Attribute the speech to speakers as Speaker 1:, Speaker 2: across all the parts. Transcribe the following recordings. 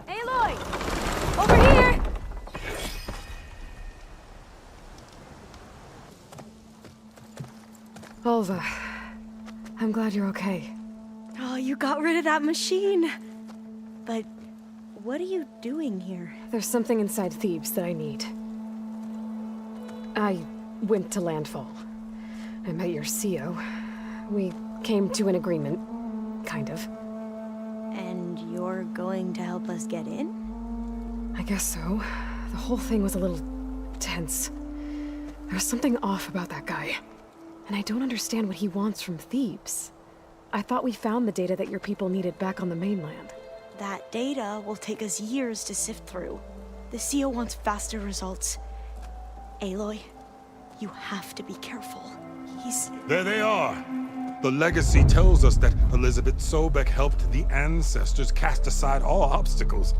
Speaker 1: Aloy! Over here!
Speaker 2: Alva, I'm glad you're okay.
Speaker 1: Oh, you got rid of that machine. But what are you doing here?
Speaker 2: There's something inside Thebes that I need. I went to Landfall. I met your CO. We came to an agreement, kind of.
Speaker 1: And you're going to help us get in?
Speaker 2: I guess so. The whole thing was a little tense. There was something off about that guy. And I don't understand what he wants from Thebes. I thought we found the data that your people needed back on the mainland.
Speaker 1: That data will take us years to sift through. The CO wants faster results. Aloy, you have to be careful.
Speaker 3: There they are! The legacy tells us that Elizabeth Sobek helped the ancestors cast aside all obstacles.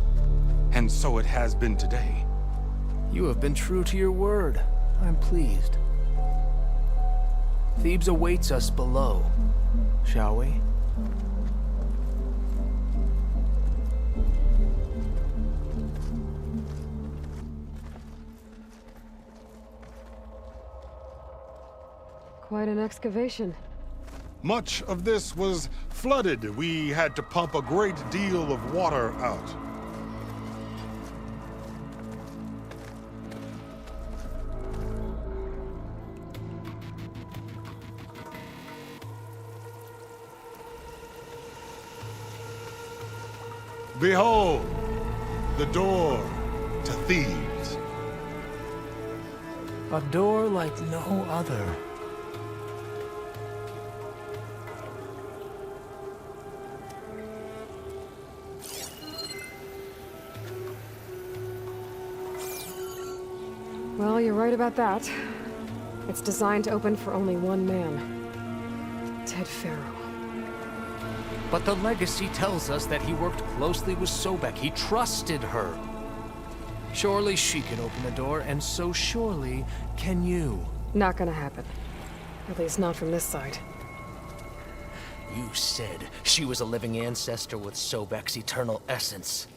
Speaker 3: And so it has been today.
Speaker 4: You have been true to your word. I'm pleased. Thebes awaits us below, shall we?
Speaker 2: Quite an excavation.
Speaker 3: Much of this was flooded. We had to pump a great deal of water out. Behold, the door to Thebes.
Speaker 4: A door like no other.
Speaker 2: Well, you're right about that. It's designed to open for only one man. Ted Faro.
Speaker 4: But the legacy tells us that he worked closely with Sobek. He trusted her. Surely she can open the door, and so surely can you.
Speaker 2: Not gonna happen. At least not from this side.
Speaker 4: You said she was a living ancestor with Sobek's eternal essence.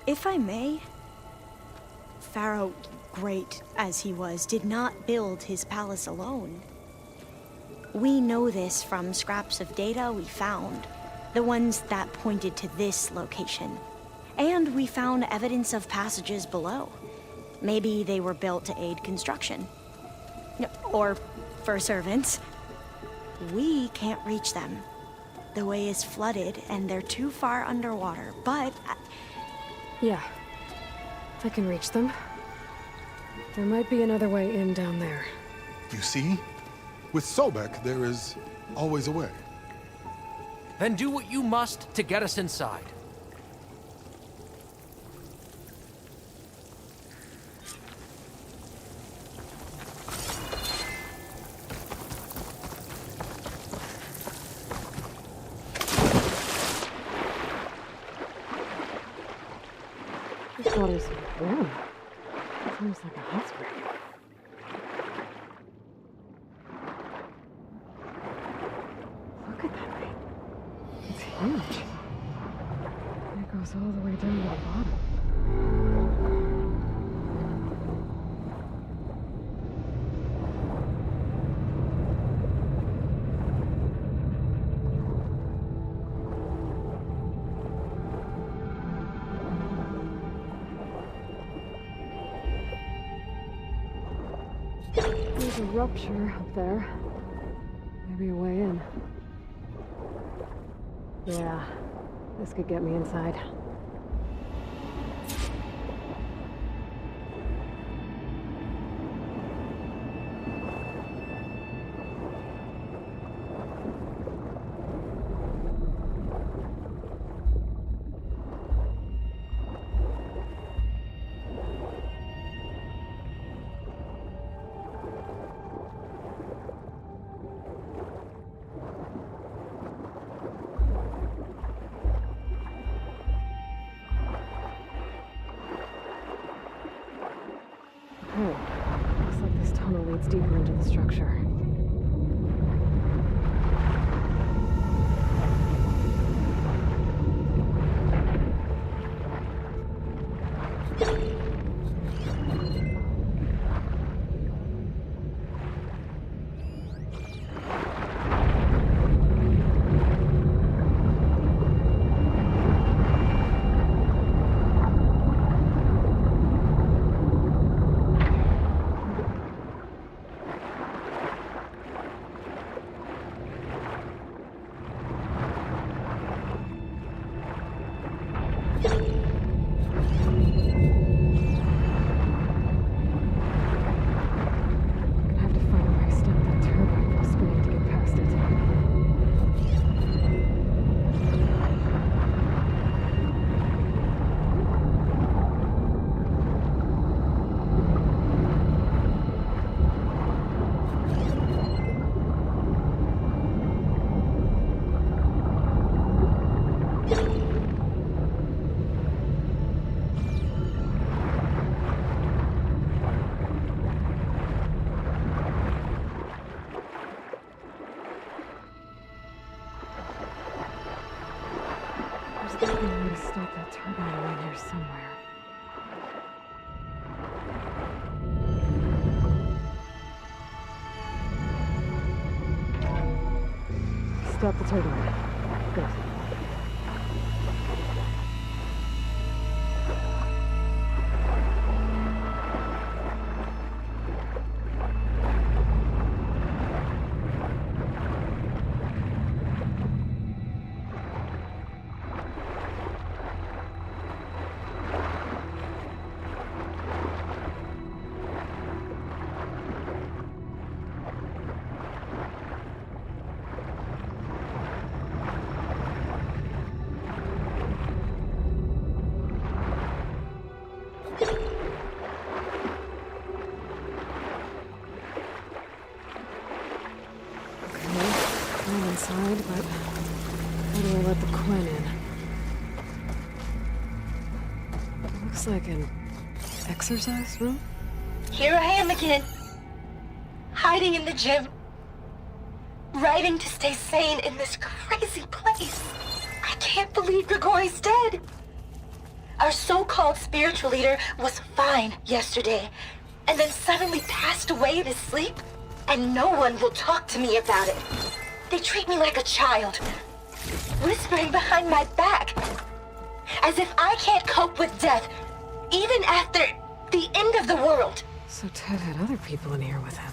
Speaker 1: If I may, Pharaoh, great as he was, did not build his palace alone. We know this from scraps of data we found, the ones that pointed to this location. And we found evidence of passages below. Maybe they were built to aid construction. Or for servants. We can't reach them. The way is flooded and they're too far underwater, but...
Speaker 2: Yeah. I can reach them. There might be another way in down there.
Speaker 3: You see? With Sobek, there is always a way.
Speaker 4: Then do what you must to get us inside.
Speaker 2: This water's warm. It's almost like a hot spring. Look at that thing. It's huge. It goes all the way down to the bottom. There's a rupture up there. Maybe a way in. Yeah, this could get me inside. Looks like this tunnel leads deeper into the structure. I'm gonna stop that turbine around here somewhere. Stop the turbine. Good. I'm inside, but how do I let the Quinn in? It looks like an exercise room?
Speaker 5: Here I am again, hiding in the gym, writing to stay sane in this crazy place. I can't believe Grigori's dead. Our so-called spiritual leader was fine yesterday, and then suddenly passed away in his sleep, and no one will talk to me about it. They treat me like a child, whispering behind my back, as if I can't cope with death, even after the end of the world.
Speaker 2: So Ted had other people in here with him,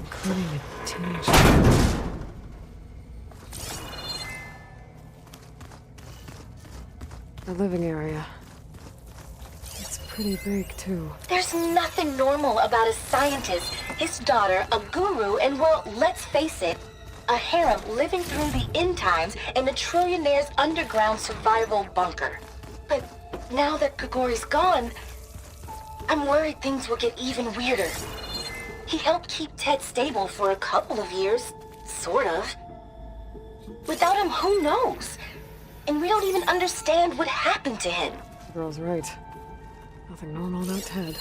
Speaker 2: including a teenage girl. The living area. It's pretty big, too.
Speaker 5: There's nothing normal about a scientist, his daughter, a guru, and well, let's face it, a harem living through the end times in a trillionaire's underground survival bunker. But now that Grigori's gone, I'm worried things will get even weirder. He helped keep Ted stable for a couple of years, sort of. Without him, who knows? And we don't even understand what happened to him.
Speaker 2: The girl's right. Nothing normal about Ted.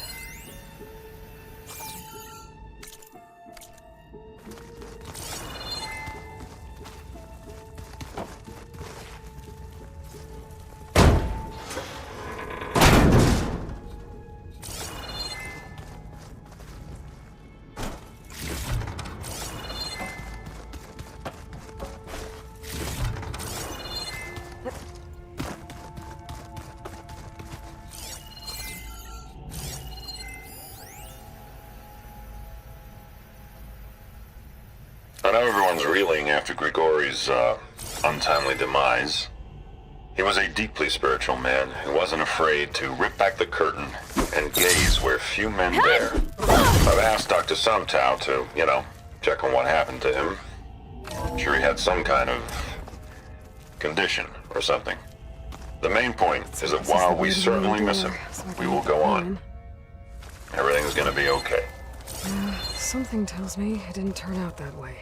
Speaker 6: I know everyone's reeling after Grigori's untimely demise. He was a deeply spiritual man who wasn't afraid to rip back the curtain and gaze where few men dare. I've asked Dr. Sumtow to, check on what happened to him. I'm sure he had some kind of condition or something. The main point is that while we certainly miss him, we will go on. Everything's gonna be okay.
Speaker 2: Something tells me it didn't turn out that way.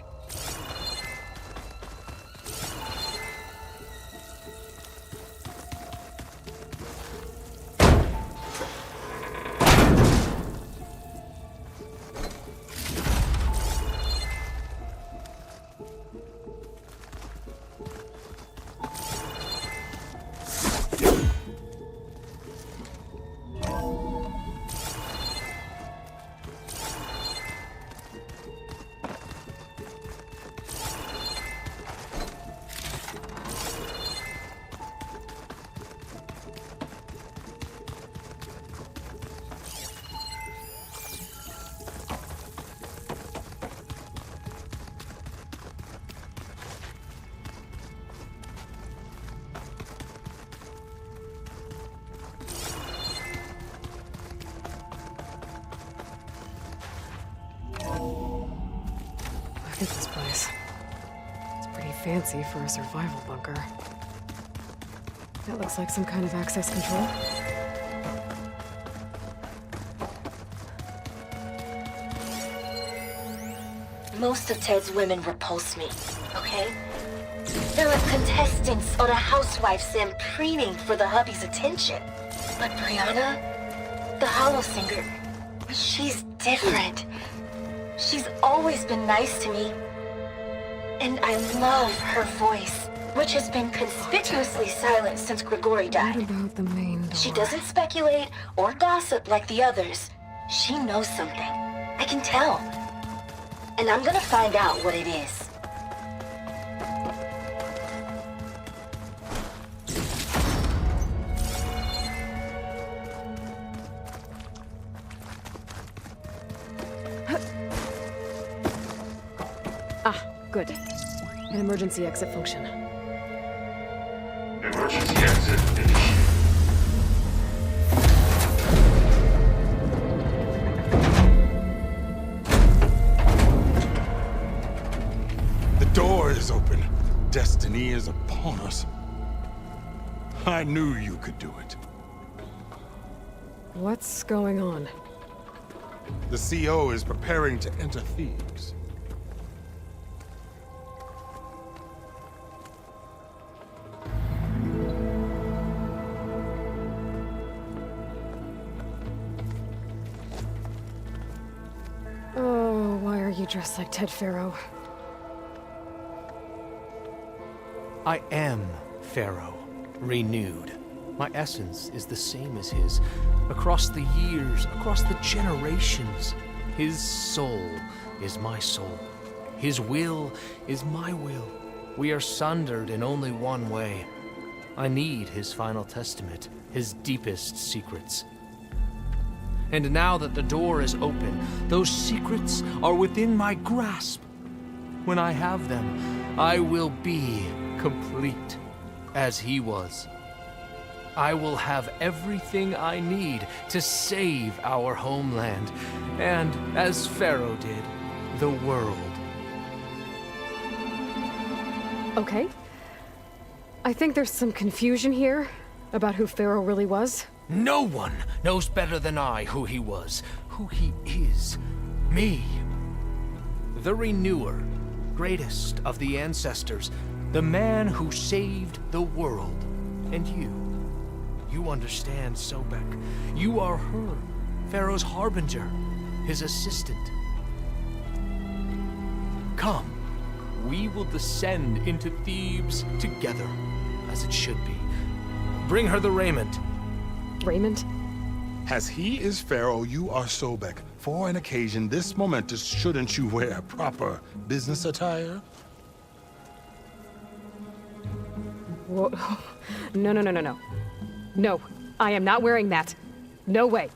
Speaker 2: Look at this place. It's pretty fancy for a survival bunker. That looks like some kind of access control.
Speaker 5: Most of Ted's women repulse me, okay? They're like contestants on a housewife sim preening for the hubby's attention. But Brianna, the hollow singer, she's different. She's always been nice to me. And I love her voice. which has been conspicuously silent since Grigori
Speaker 2: What
Speaker 5: died.
Speaker 2: about the main door?
Speaker 5: She doesn't speculate or gossip like the others. She knows something. I can tell. And I'm gonna find out what it is.
Speaker 2: Ah, good. An emergency exit function.
Speaker 6: Emergency exit initiated.
Speaker 3: The door is open. Destiny is upon us. I knew you could do it.
Speaker 2: What's going on?
Speaker 3: The CO is preparing to enter Thebes.
Speaker 2: Oh, why are you dressed like Ted Faro?
Speaker 4: I am Pharaoh, renewed. My essence is the same as his. Across the years, across the generations, his soul is my soul. His will is my will. We are sundered in only one way. I need his final testament, his deepest secrets. And now that the door is open, those secrets are within my grasp. When I have them, I will be complete, as he was. I will have everything I need to save our homeland, and, as Pharaoh did, the world.
Speaker 2: Okay. I think there's some confusion here about who Pharaoh really was.
Speaker 4: No one knows better than I who he was, who he is. Me. The Renewer, greatest of the ancestors, the man who saved the world. And you. You understand, Sobek. You are her, Pharaoh's harbinger, his assistant. Come, we will descend into Thebes together, as it should be. Bring her the raiment.
Speaker 2: Raymond?
Speaker 3: As he is Pharaoh, you are Sobek. For an occasion this momentous, shouldn't you wear proper business attire?
Speaker 2: Whoa. No. No, I am not wearing that. No way.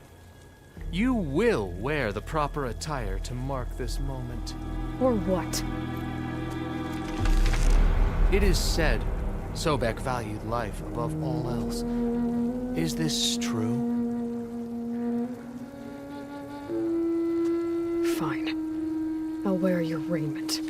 Speaker 4: You will wear the proper attire to mark this moment.
Speaker 2: Or what?
Speaker 4: It is said Sobek valued life above all else. Is this true?
Speaker 2: Fine. I'll wear your raiment.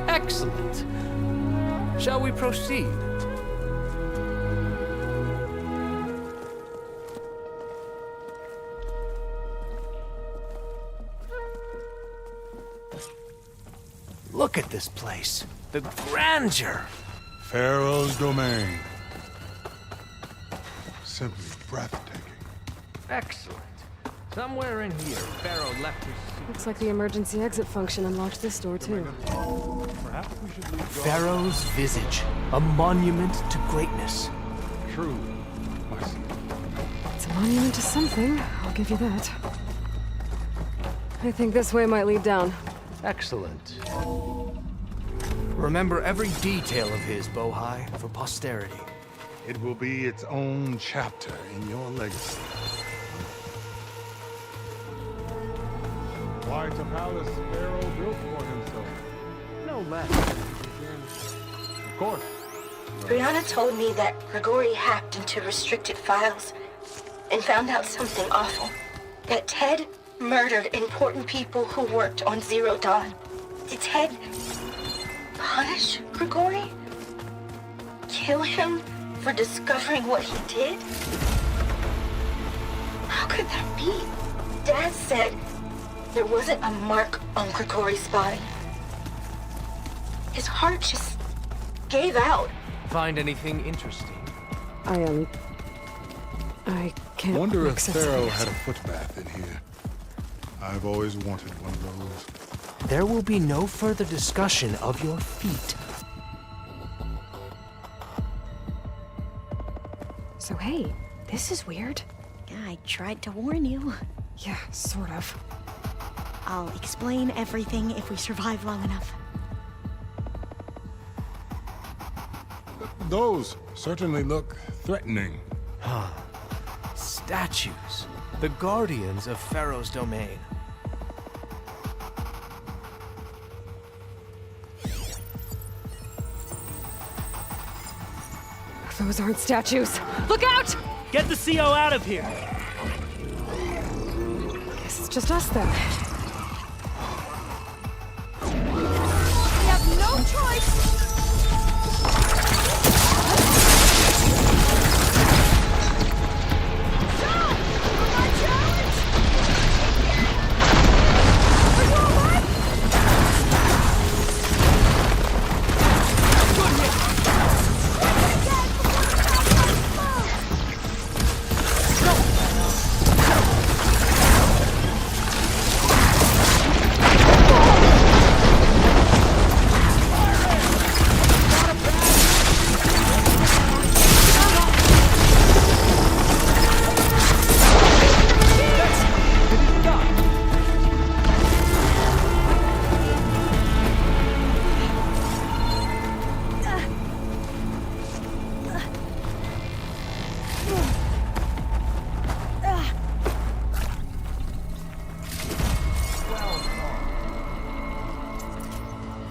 Speaker 4: Excellent. Shall we proceed? Look at this place. The grandeur.
Speaker 3: Pharaoh's domain. Simply breathtaking.
Speaker 4: Excellent. Somewhere in here, Pharaoh left his secret.
Speaker 2: Looks like the emergency exit function unlocked this door too.
Speaker 3: Perhaps we should leave
Speaker 4: Pharaoh's visage, a monument to greatness.
Speaker 3: True, my son.
Speaker 2: It's a monument to something, I'll give you that. I think this way might lead down.
Speaker 4: Excellent. Remember every detail of his, Bohai, for posterity.
Speaker 3: It will be its own chapter in your legacy. Quite a palace Pharaoh built for himself. No less. Of course.
Speaker 5: Brianna told me that Grigori hacked into restricted files and found out something awful. That Ted murdered important people who worked on Zero Dawn. Did Ted punish Grigori? Kill him for discovering what he did? How could that be? Dad said There wasn't a mark on Grigori's body. His heart just gave out.
Speaker 4: Find anything interesting?
Speaker 2: I can't
Speaker 3: Wonder
Speaker 2: make
Speaker 3: if
Speaker 2: sense of
Speaker 3: Pharaoh
Speaker 2: it.
Speaker 3: had a foot bath in here. I've always wanted one of those.
Speaker 4: There will be no further discussion of your feet.
Speaker 2: So hey, this is weird.
Speaker 1: I tried to warn you.
Speaker 2: Yeah, sort of.
Speaker 1: I'll explain everything if we survive long enough.
Speaker 3: Those certainly look threatening.
Speaker 4: Statues. The guardians of Pharaoh's domain.
Speaker 2: Those aren't statues. Look out!
Speaker 7: Get the CO out of here!
Speaker 2: Guess it's just us then.
Speaker 1: We have no choice!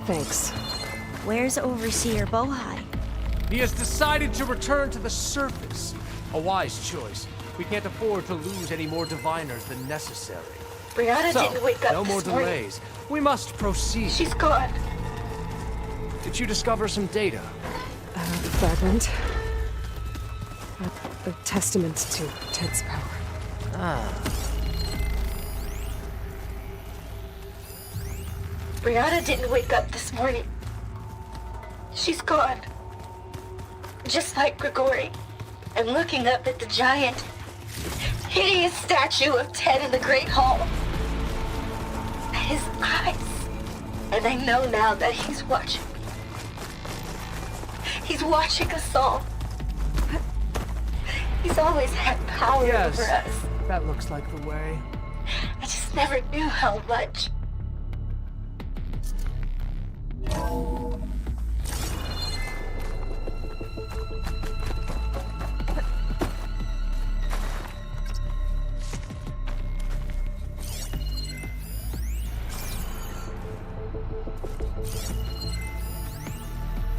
Speaker 2: Thanks.
Speaker 1: Where's Overseer Bohai?
Speaker 4: He has decided to return to the surface. A wise choice. We can't afford to lose any more diviners than necessary.
Speaker 5: Brianna
Speaker 4: So,
Speaker 5: didn't wake up
Speaker 4: no more
Speaker 5: this morning.
Speaker 4: delays. We must proceed.
Speaker 5: She's gone.
Speaker 4: Did you discover some data?
Speaker 2: Fragment. A testament to Ted's power.
Speaker 5: Brianna didn't wake up this morning. She's gone. Just like Grigori. I'm looking up at the giant, hideous statue of Ted in the Great Hall. At his eyes. And I know now that he's watching. He's watching us all. He's always had power
Speaker 4: Yes,
Speaker 5: over us.
Speaker 4: that looks like the way.
Speaker 5: I just never knew how much.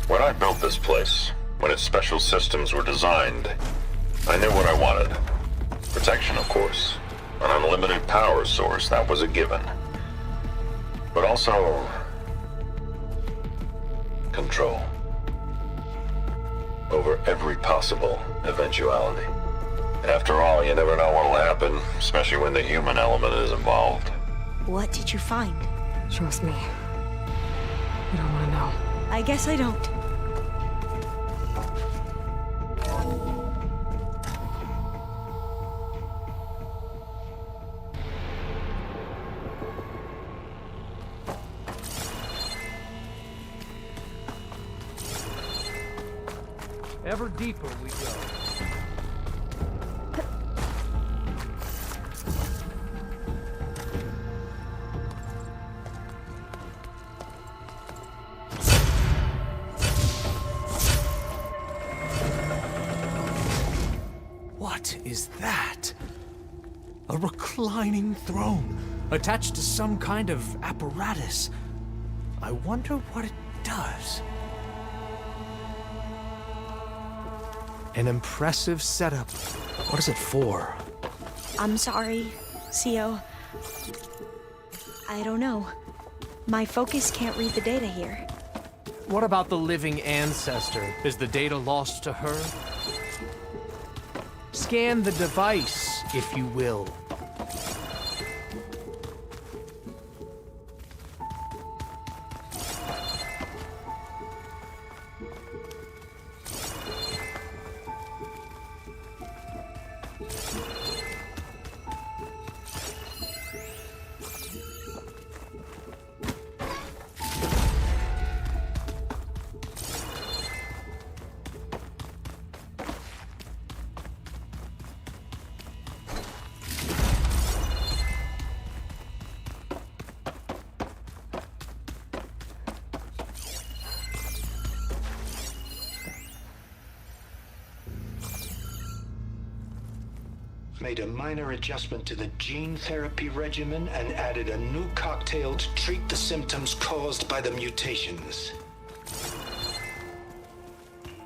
Speaker 6: When I built this place, when its special systems were designed, I knew what I wanted. Protection, of course. An unlimited power source, that was a given. But also... control. Over every possible eventuality. After all, you never know what'll happen, especially when the human element is involved.
Speaker 1: What did you find?
Speaker 2: Trust me. You don't want to know.
Speaker 1: I guess I don't.
Speaker 4: Ever deeper we go. What is that? A reclining throne, attached to some kind of apparatus. I wonder what it does. An impressive setup. What is it for?
Speaker 1: I'm sorry, CO. I don't know. My focus can't read the data here.
Speaker 4: What about the living ancestor? Is the data lost to her? Scan the device, if you will.
Speaker 8: made a minor adjustment to the gene therapy regimen and added a new cocktail to treat the symptoms caused by the mutations.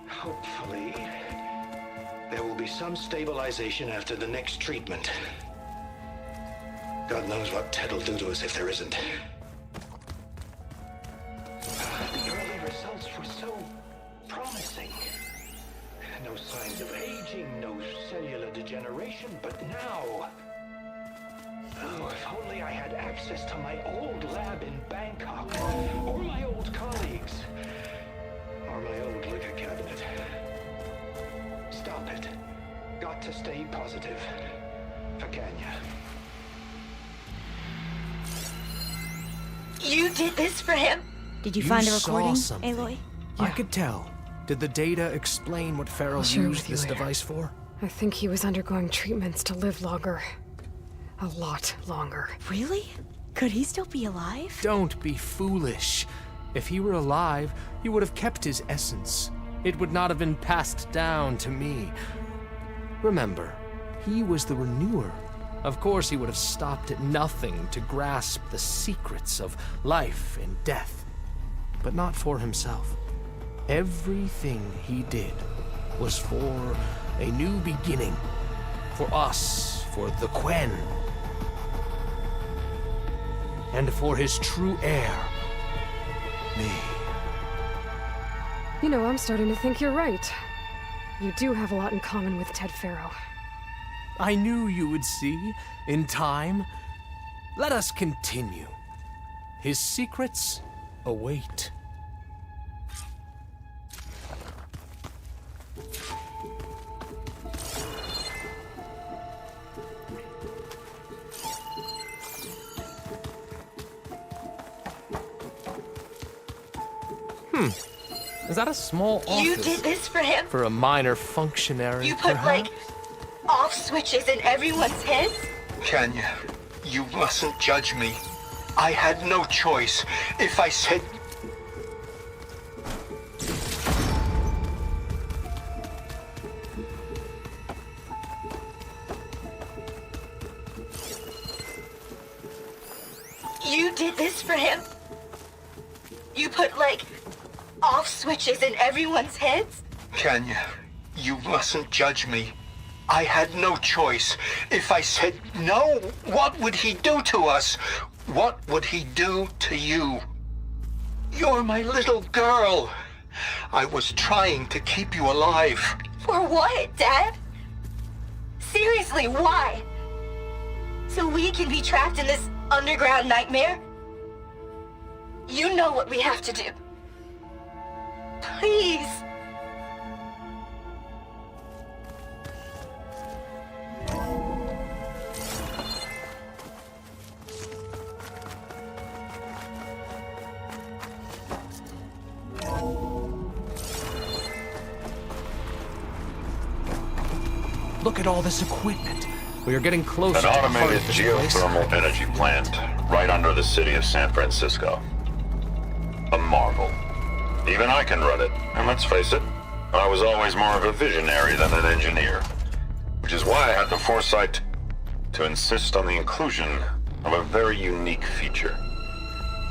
Speaker 8: Hopefully, there will be some stabilization after the next treatment. God knows what Ted will do to us if there isn't. The early results were so promising. No signs of aging, no cellular degeneration, but now... Oh, if only I had access to my old lab in Bangkok, or my old colleagues, or my old liquor cabinet. Stop it. Got to stay positive. Vakanya.
Speaker 5: You did this for him?
Speaker 1: Did you
Speaker 4: You
Speaker 1: find a
Speaker 4: saw
Speaker 1: recording,
Speaker 4: something.
Speaker 1: Aloy?
Speaker 4: I could tell. Did the data explain what Farrell
Speaker 2: I'll share it
Speaker 4: used
Speaker 2: with you
Speaker 4: this
Speaker 2: later.
Speaker 4: device for?
Speaker 2: I think he was undergoing treatments to live longer. A lot longer.
Speaker 1: Really? Could he still be alive?
Speaker 4: Don't be foolish. If he were alive, he would have kept his essence. It would not have been passed down to me. Remember, he was the renewer. Of course, he would have stopped at nothing to grasp the secrets of life and death. But not for himself. Everything he did was for a new beginning. For us, for the Quen. And for his true heir, me.
Speaker 2: You know, I'm starting to think you're right. You do have a lot in common with Ted Farrow.
Speaker 4: I knew you would see, in time. Let us continue. His secrets await. Is that a small office?
Speaker 5: You did this for him?
Speaker 4: For a minor functionary,
Speaker 5: You put,
Speaker 4: perhaps?
Speaker 5: off switches in everyone's heads?
Speaker 8: Kenya, you mustn't judge me. I had no choice. If I said...
Speaker 5: You did this for him? You put, off switches in everyone's heads?
Speaker 8: Kenya, you mustn't judge me. I had no choice. If I said no, what would he do to us? What would he do to you? You're my little girl. I was trying to keep you alive.
Speaker 5: For what, Dad? Seriously, why? So we can be trapped in this underground nightmare? You know what we have to do. Please.
Speaker 4: Look at all this equipment. We are getting closer
Speaker 6: An
Speaker 4: to the heart
Speaker 6: automated
Speaker 4: of this place.
Speaker 6: geothermal energy plant right under the city of San Francisco. A marvel. Even I can run it, and let's face it, I was always more of a visionary than an engineer. Which is why I had the foresight to insist on the inclusion of a very unique feature.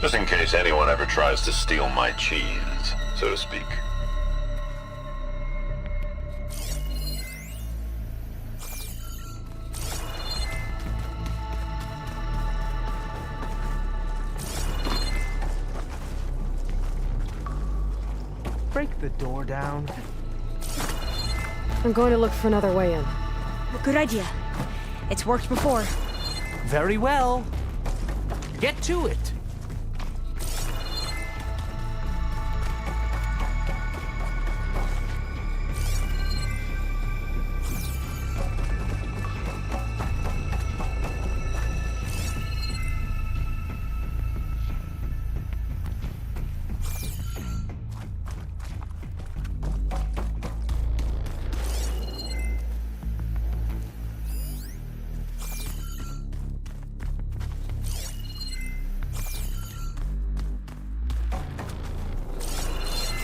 Speaker 6: Just in case anyone ever tries to steal my cheese, so to speak.
Speaker 4: Break the door down.
Speaker 2: I'm going to look for another way in.
Speaker 1: Good idea. It's worked before.
Speaker 4: Very well. Get to it.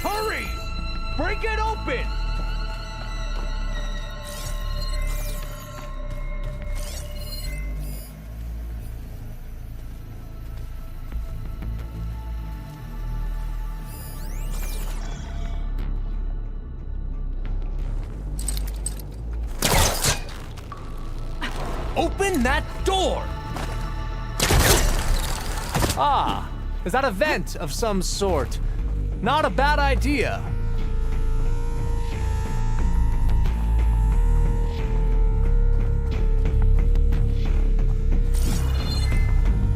Speaker 4: Hurry! Break it open! Open that door! Ah, is that a vent of some sort? Not a bad idea.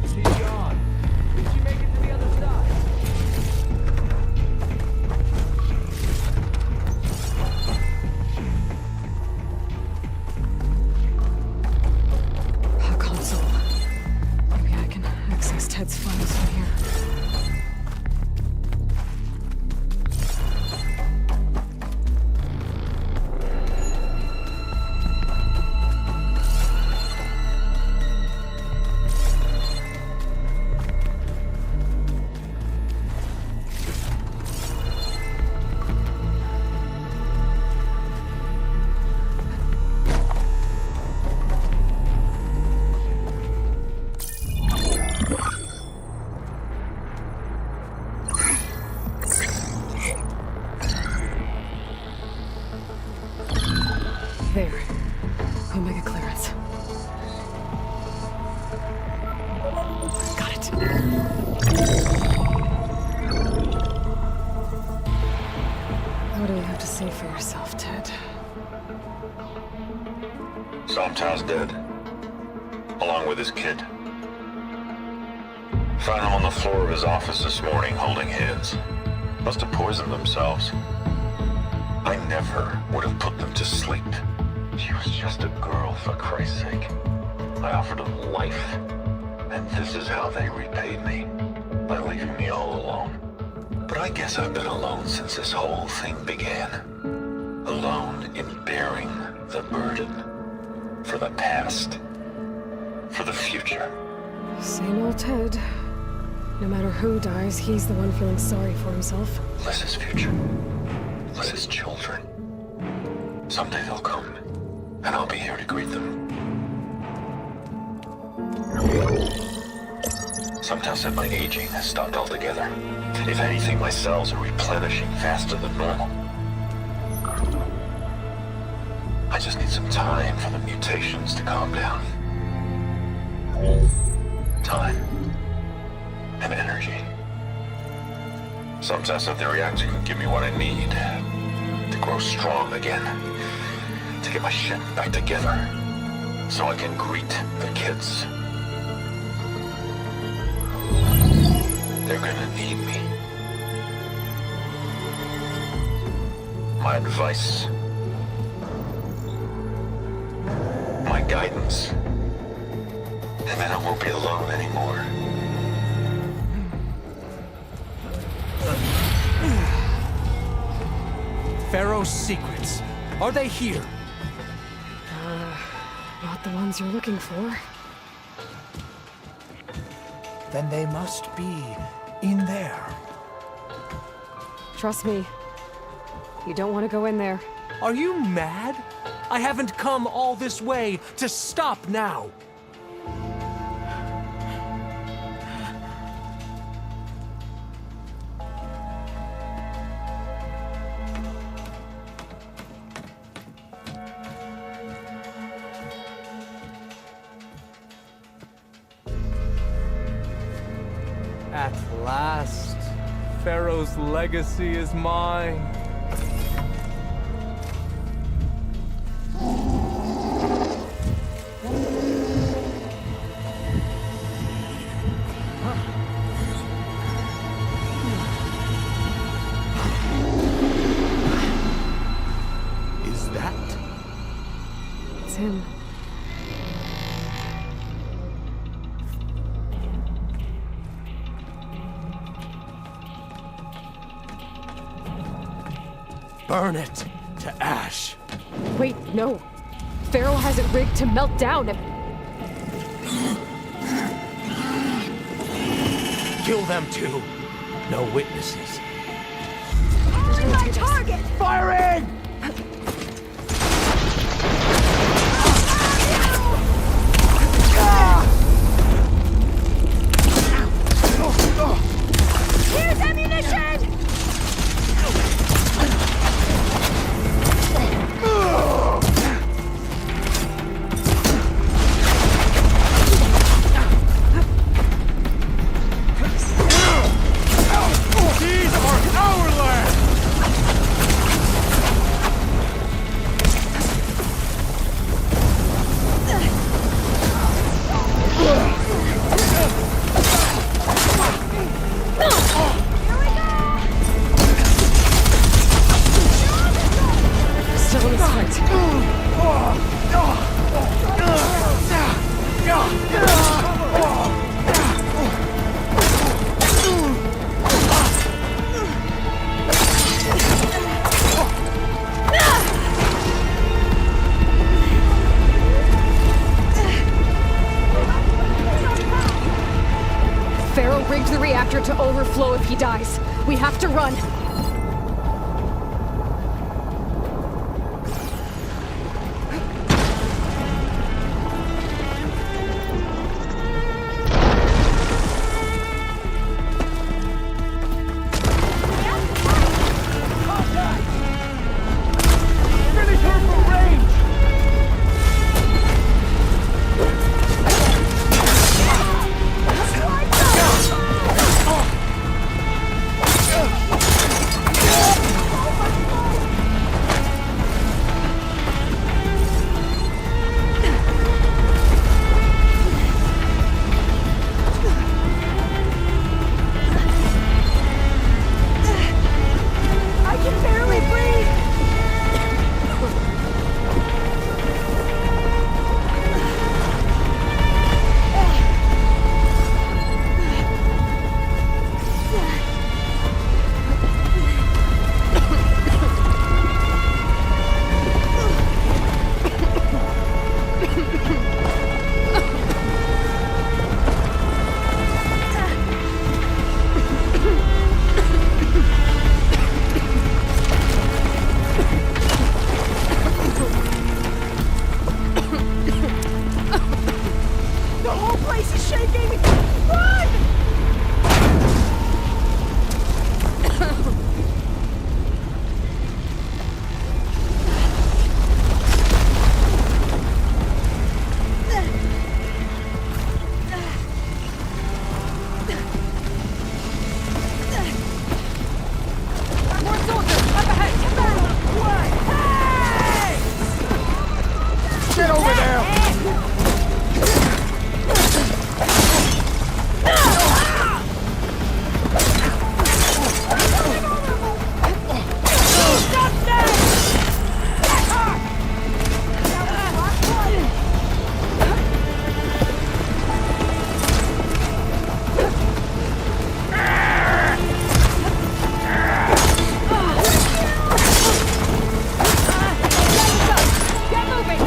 Speaker 4: She's gone. Did she make it to the other side?
Speaker 2: A console. Maybe I can access Ted's files from here. There. Omega clearance. Got it. What do you have to say for yourself, Ted?
Speaker 6: Somtow's dead. Along with his kid. Found him on the floor of his office this morning, holding hands. Must have poisoned themselves. I never would have put them to sleep. She was just a girl, for Christ's sake. I offered them life. And this is how they repaid me. By leaving me all alone. But I guess I've been alone since this whole thing began. Alone in bearing the burden. For the past. For the future.
Speaker 2: Same old Ted. No matter who dies, he's the one feeling sorry for himself.
Speaker 6: Liz's future. Liz's children. Someday they'll come. And I'll be here to greet them. Sometimes said my aging has stopped altogether. If anything, my cells are replenishing faster than normal. I just need some time for the mutations to calm down. Time. And energy. Sometimes said the reactor can give me what I need to grow strong again. To get my shit back together. So I can greet the kids. They're gonna need me. My advice. My guidance. And then I won't be alone anymore.
Speaker 4: Pharaoh's secrets. Are they here?
Speaker 2: Not the ones you're looking for.
Speaker 4: Then they must be in there.
Speaker 2: Trust me. You don't want to go in there.
Speaker 4: Are you mad? I haven't come all this way to stop now. At last, Pharaoh's legacy is mine. Is that?
Speaker 2: It's him.
Speaker 4: Burn it to ash.
Speaker 2: Wait, no. Pharaoh has it rigged to melt down if...
Speaker 4: Kill them too. No witnesses.
Speaker 1: My target!
Speaker 4: Firing!
Speaker 1: Here's ammunition!
Speaker 2: Pharaoh rigged the reactor to overflow if he dies. We have to run.
Speaker 8: Finish her from range!
Speaker 1: I can barely breathe! The whole place is shaking! Run!
Speaker 2: More soldiers! Up ahead!
Speaker 8: Get over there!
Speaker 2: Get moving!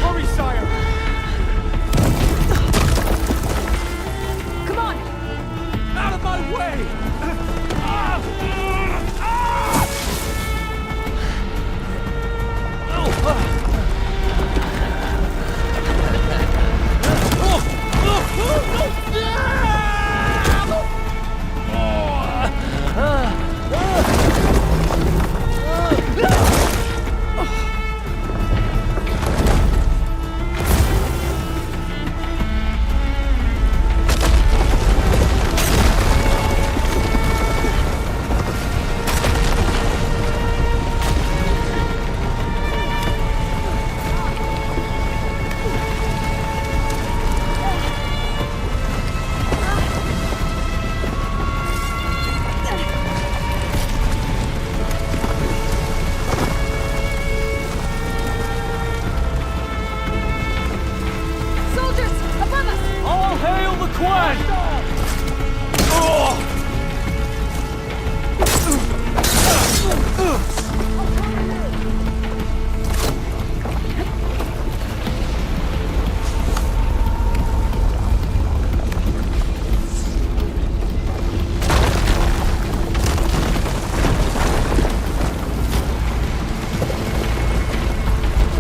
Speaker 8: Hurry, sire!
Speaker 2: Come on!
Speaker 8: Out of my way!
Speaker 2: Soldiers! Above us!
Speaker 8: All hail the Queen!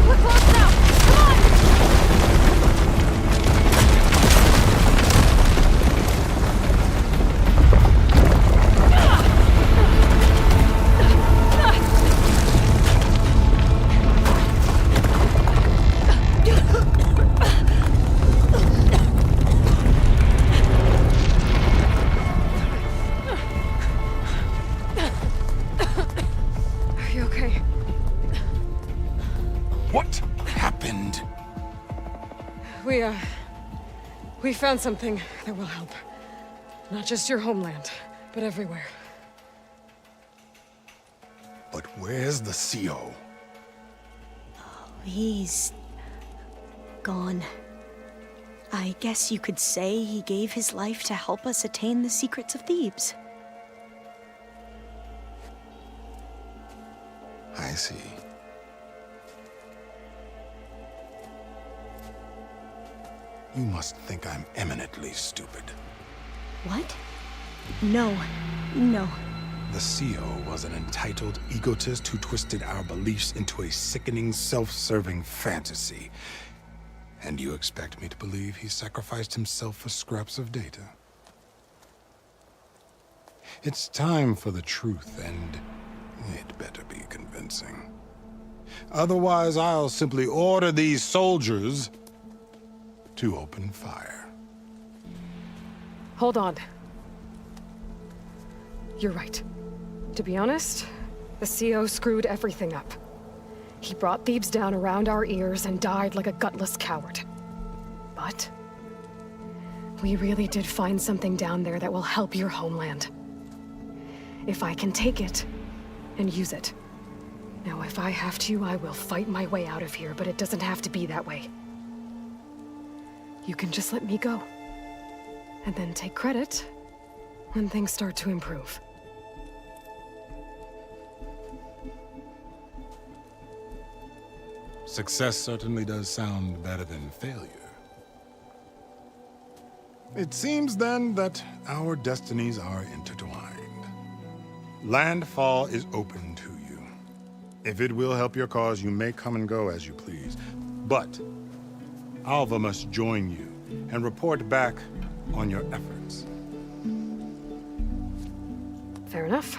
Speaker 2: We're close now! Come on! Are you okay?
Speaker 3: What happened?
Speaker 2: We found something that will help. Not just your homeland, but everywhere.
Speaker 3: But where's the CO?
Speaker 1: He's gone. I guess you could say he gave his life to help us attain the secrets of Thebes.
Speaker 3: I see. You must think I'm eminently stupid.
Speaker 1: What? No.
Speaker 3: The CO was an entitled egotist who twisted our beliefs into a sickening, self-serving fantasy. And you expect me to believe he sacrificed himself for scraps of data? It's time for the truth, and it better be convincing. Otherwise, I'll simply order these soldiers to open fire.
Speaker 2: Hold on. You're right. To be honest, the CO screwed everything up. He brought Thebes down around our ears and died like a gutless coward. But we really did find something down there that will help your homeland. If I can take it and use it. Now, if I have to, I will fight my way out of here, but it doesn't have to be that way. You can just let me go. And then take credit when things start to improve.
Speaker 3: Success certainly does sound better than failure. It seems then that our destinies are intertwined. Landfall is open to you. If it will help your cause, you may come and go as you please. But Alva must join you and report back on your efforts.
Speaker 2: Fair enough.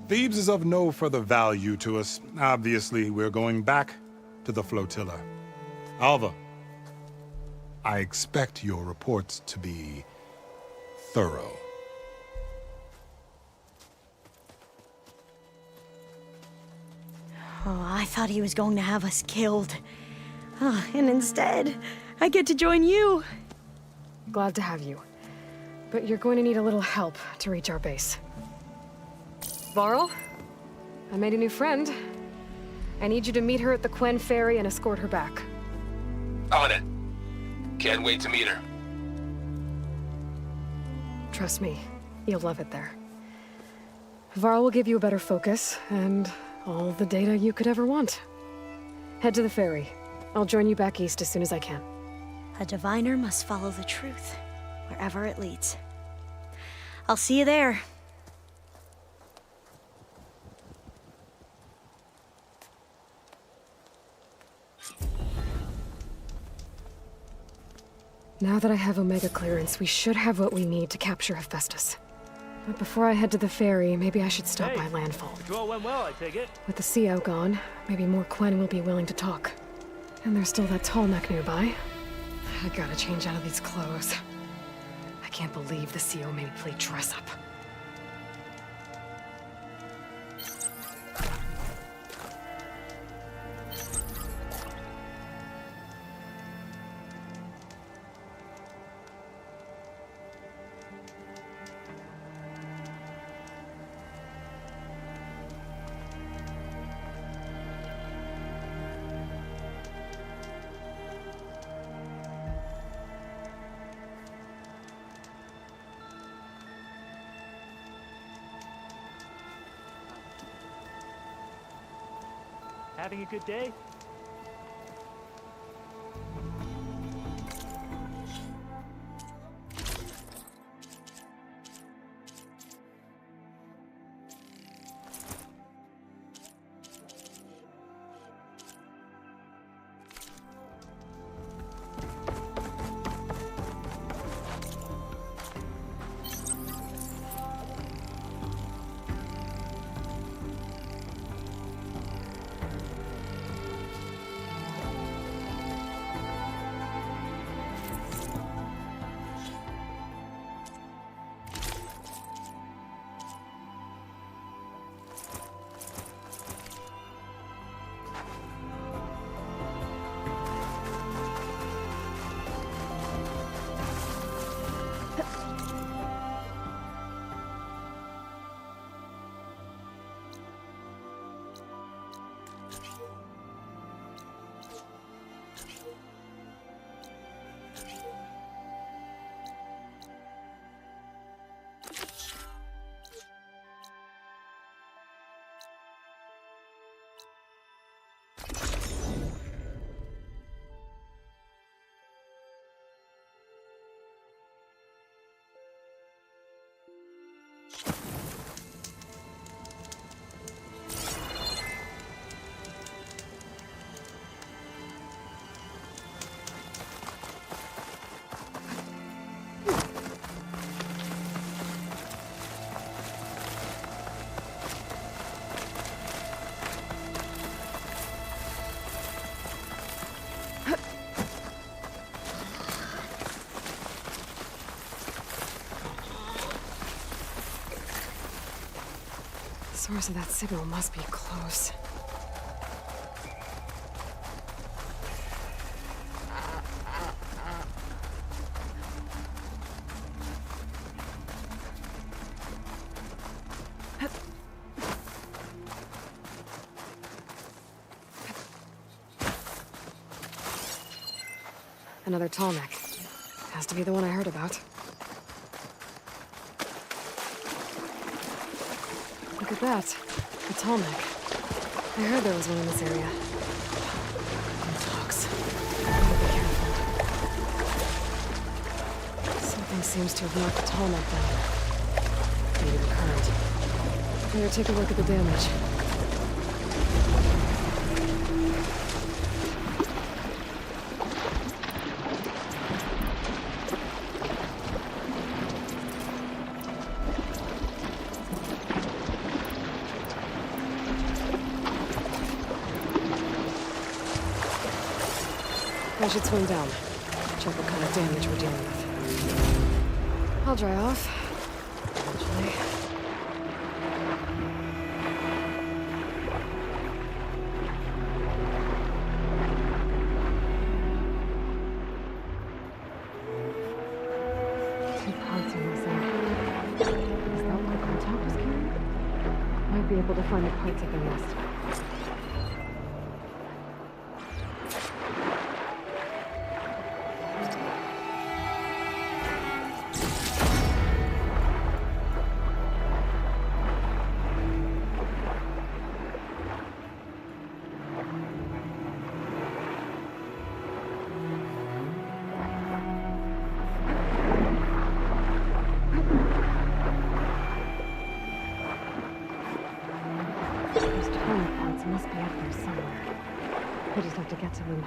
Speaker 3: Thebes is of no further value to us. Obviously, we're going back to the flotilla. Alva, I expect your reports to be thorough.
Speaker 1: Oh, I thought he was going to have us killed. And instead, I get to join you.
Speaker 2: Glad to have you. But you're going to need a little help to reach our base. Varl, I made a new friend. I need you to meet her at the Quen Ferry and escort her back.
Speaker 9: On it. Can't wait to meet her.
Speaker 2: Trust me, you'll love it there. Varl will give you a better focus, and all the data you could ever want. Head to the ferry. I'll join you back east as soon as I can.
Speaker 1: A diviner must follow the truth, wherever it leads. I'll see you there.
Speaker 2: Now that I have Omega clearance, we should have what we need to capture Hephaestus. But before I head to the ferry, maybe I should stop by Landfall.
Speaker 7: The tour went well, I take it.
Speaker 2: With the CO gone, maybe more Quen will be willing to talk. And there's still that tall neck nearby. I gotta change out of these clothes. I can't believe the CO made me play dress up.
Speaker 7: Having a good day?
Speaker 2: source of that signal must be close. Another tall neck. Has to be the one I heard about. Look at that. A tall neck. I heard there was one in this area. Dogs. Gotta be careful. Something seems to have knocked the tall neck down. Maybe the current. Better take a look at the damage. I should swing down. Check what kind of damage we're dealing with. I'll dry off. Eventually. Two parts are missing. Is that what the contact was carrying? Might be able to find the parts at the nest. Those tiny parts must be up there somewhere. I just have to get to them.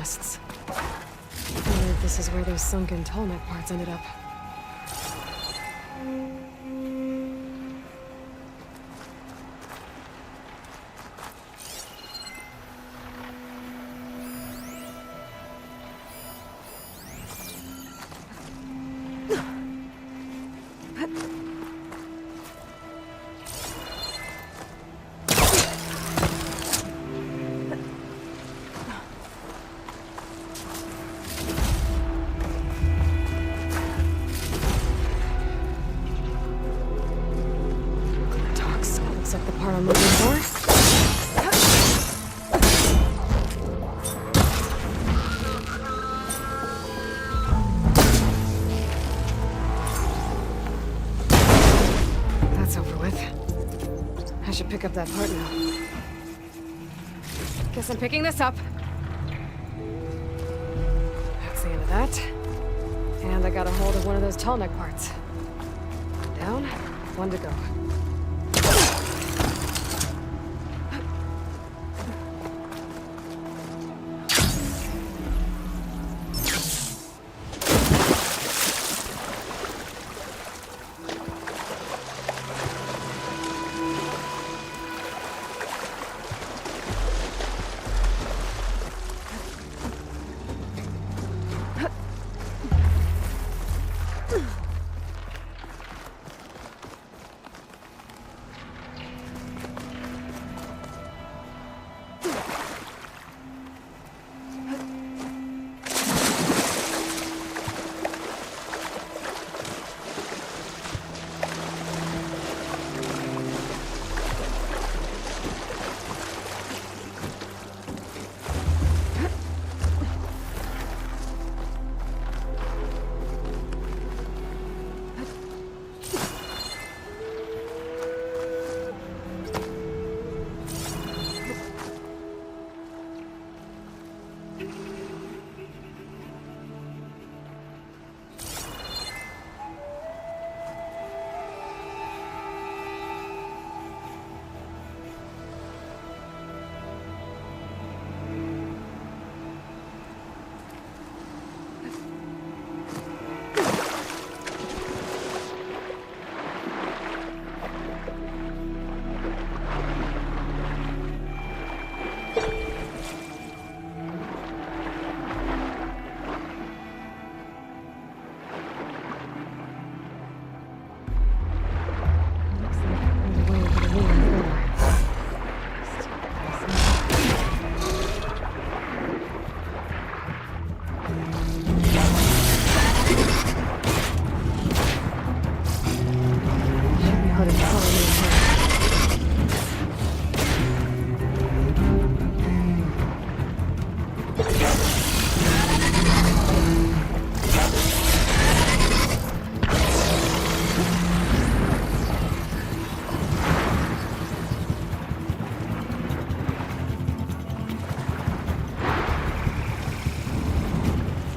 Speaker 2: nests. I wonder if this is where those sunken tall neck parts ended up. Looks like the part I'm looking for. That's over with. I should pick up that part now. Guess I'm picking this up. That's the end of that. And I got a hold of one of those tall neck parts. Down, one to go.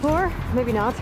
Speaker 2: Or maybe not.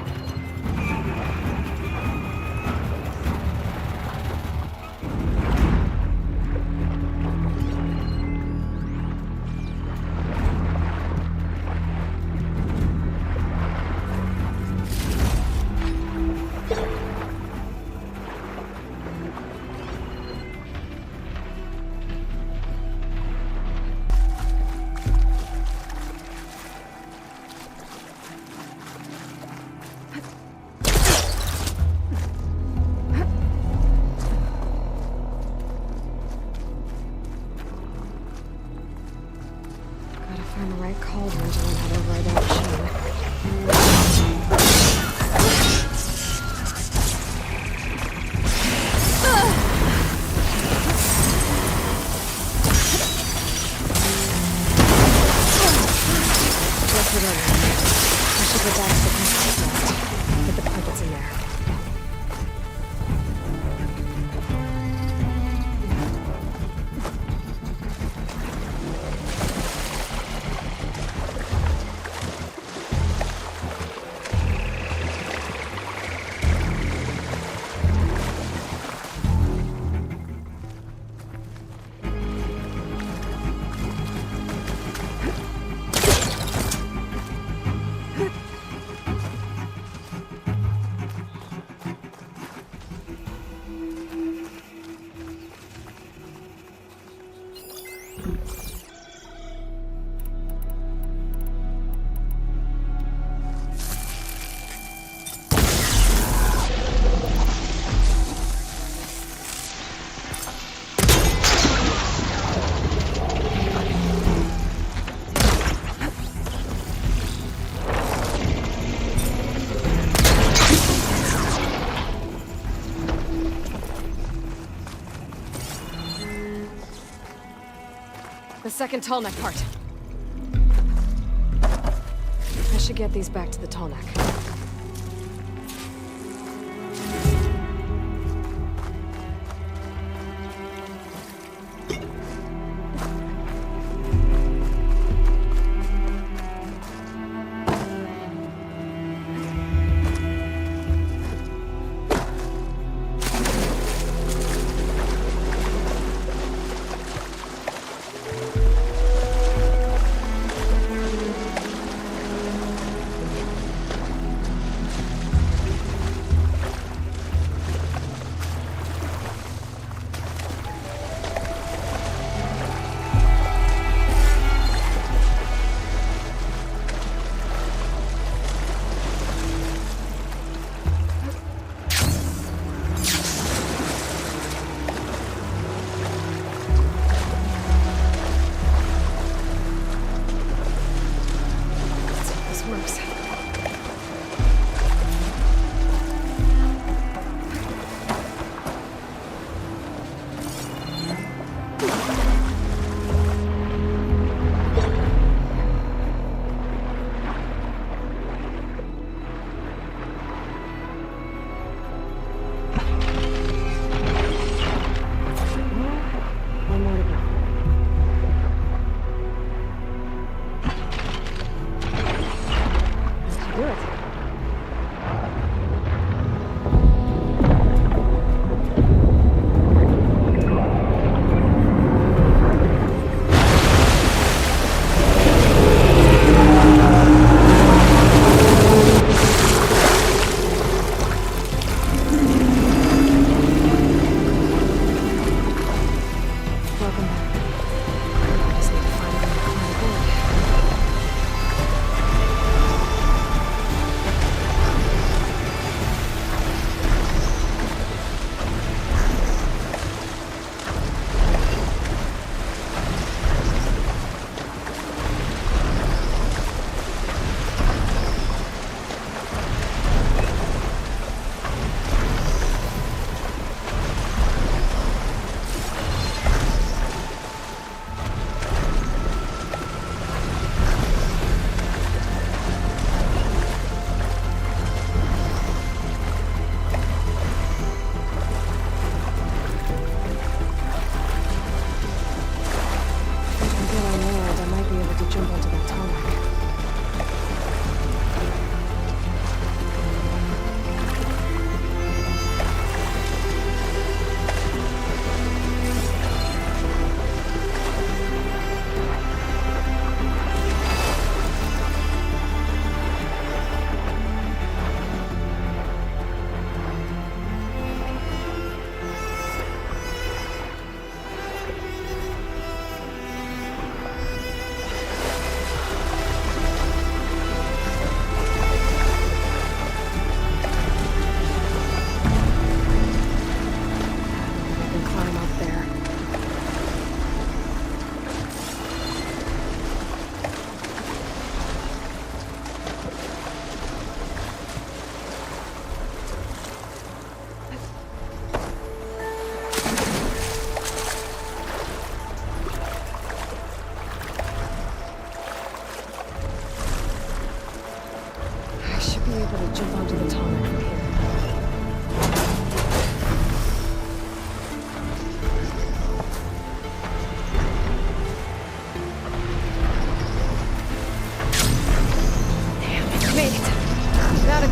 Speaker 2: The second tallneck part. I should get these back to the tallneck.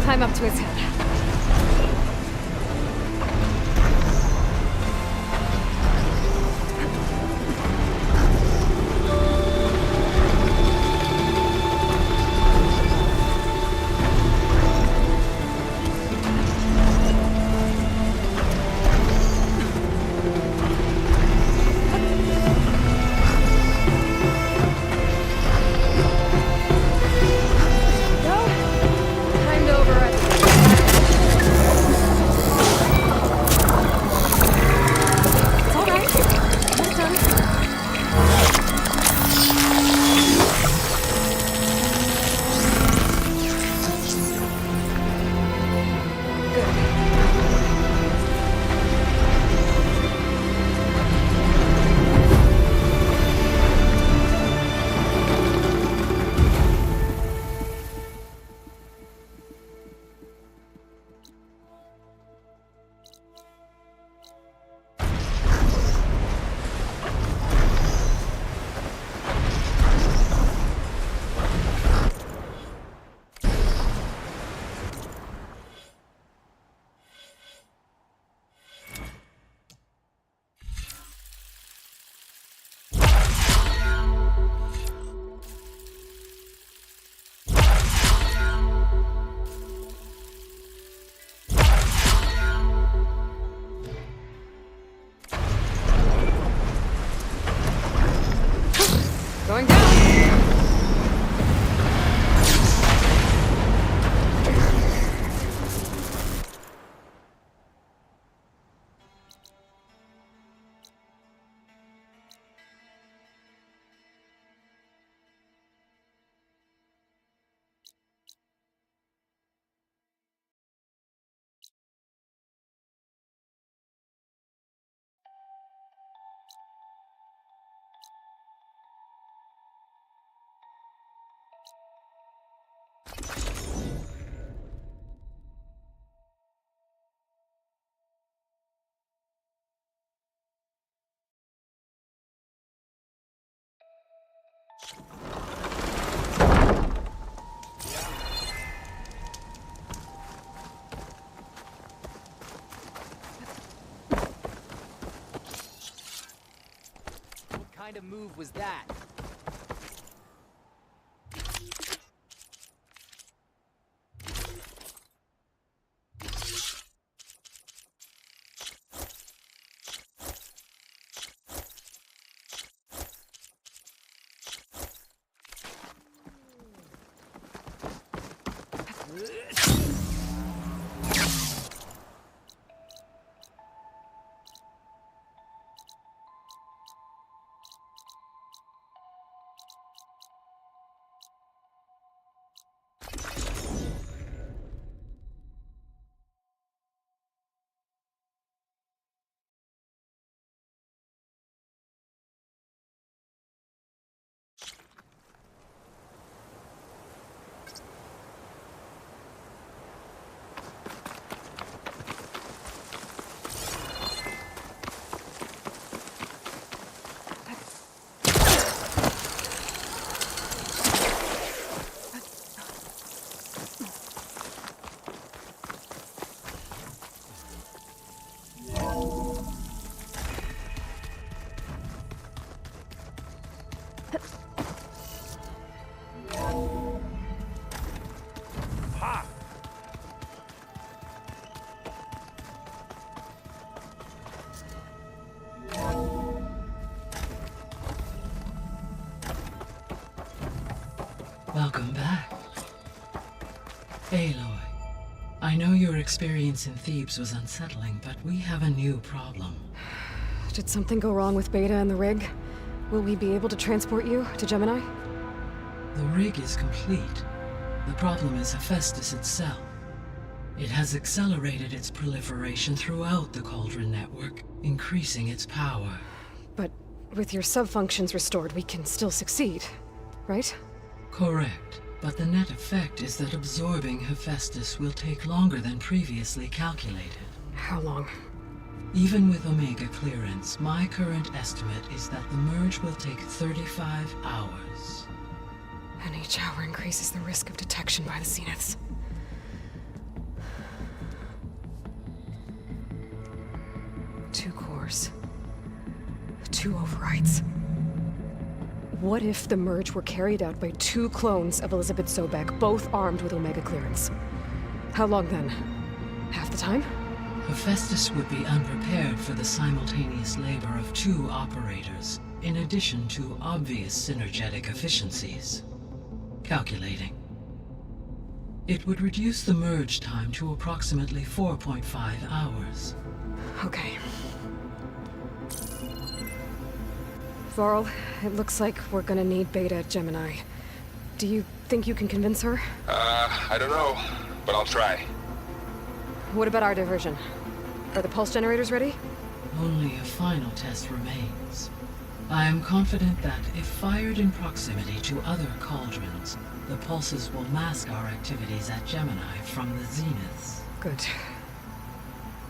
Speaker 2: Climb up to his head. Go. Climbed over at
Speaker 10: What kind of move was that?
Speaker 11: Welcome back. Aloy, I know your experience in Thebes was unsettling, but we have a new problem.
Speaker 2: Did something go wrong with Beta and the rig? Will we be able to transport you to Gemini?
Speaker 11: The rig is complete. The problem is Hephaestus itself. It has accelerated its proliferation throughout the Cauldron network, increasing its power.
Speaker 2: But with your sub-functions restored, we can still succeed, right?
Speaker 11: Correct. But the net effect is that absorbing Hephaestus will take longer than previously calculated.
Speaker 2: How long?
Speaker 11: Even with Omega clearance, my current estimate is that the merge will take 35 hours.
Speaker 2: And each hour increases the risk of detection by the Zeniths. Two cores. Two overrides. What if the merge were carried out by two clones of Elizabeth Sobek, both armed with Omega clearance? How long then? Half the time?
Speaker 11: Hephaestus would be unprepared for the simultaneous labor of two operators, in addition to obvious synergetic efficiencies. Calculating. It would reduce the merge time to approximately 4.5 hours.
Speaker 2: Okay. Varl, it looks like we're gonna need Beta at Gemini. Do you think you can convince her?
Speaker 9: I don't know, but I'll try.
Speaker 2: What about our diversion? Are the pulse generators ready?
Speaker 11: Only a final test remains. I am confident that if fired in proximity to other cauldrons, the pulses will mask our activities at Gemini from the Zeniths.
Speaker 2: Good.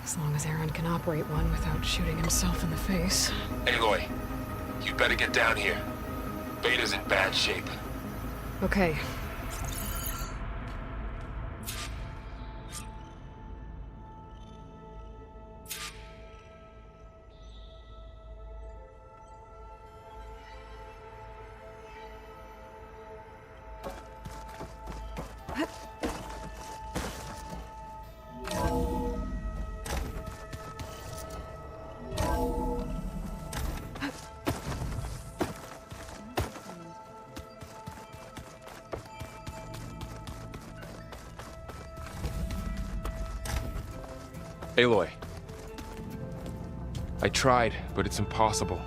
Speaker 2: As long as Aaron can operate one without shooting himself in the face.
Speaker 9: Aloy, you better get down here. Beta's in bad shape.
Speaker 2: Okay.
Speaker 12: Aloy. I tried, but it's impossible.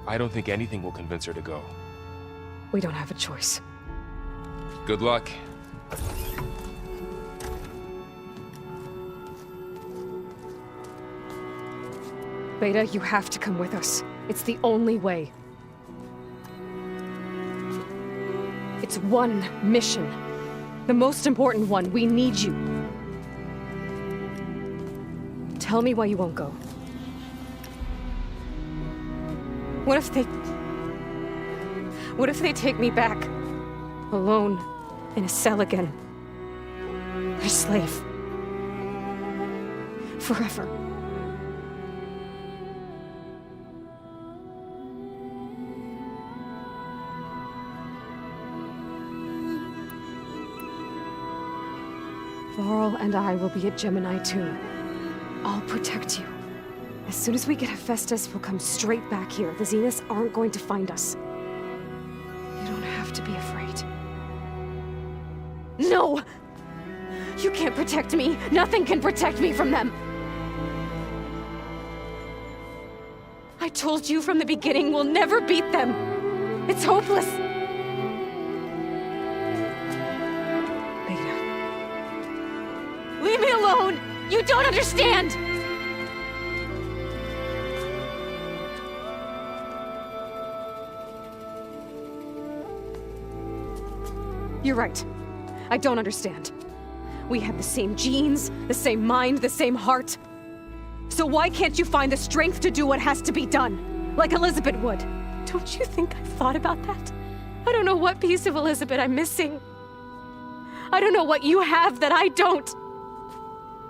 Speaker 12: I don't think anything will convince her to go.
Speaker 2: We don't have a choice.
Speaker 12: Good luck.
Speaker 2: Beta, you have to come with us. It's the only way. It's one mission. The most important one. We need you. Tell me why you won't go. What if they take me back? Alone, in a cell again. A slave. Forever. Varl and I will be at Gemini too. I'll protect you. As soon as we get Hephaestus, we'll come straight back here. The Zeniths aren't going to find us. You don't have to be afraid. No! You can't protect me. Nothing can protect me from them. I told you from the beginning we'll never beat them. It's hopeless. Beta. Leave me alone! You don't understand! You're right. I don't understand. We have the same genes, the same mind, the same heart. So why can't you find the strength to do what has to be done? Like Elizabeth would. Don't you think I've thought about that? I don't know what piece of Elizabeth I'm missing. I don't know what you have that I don't.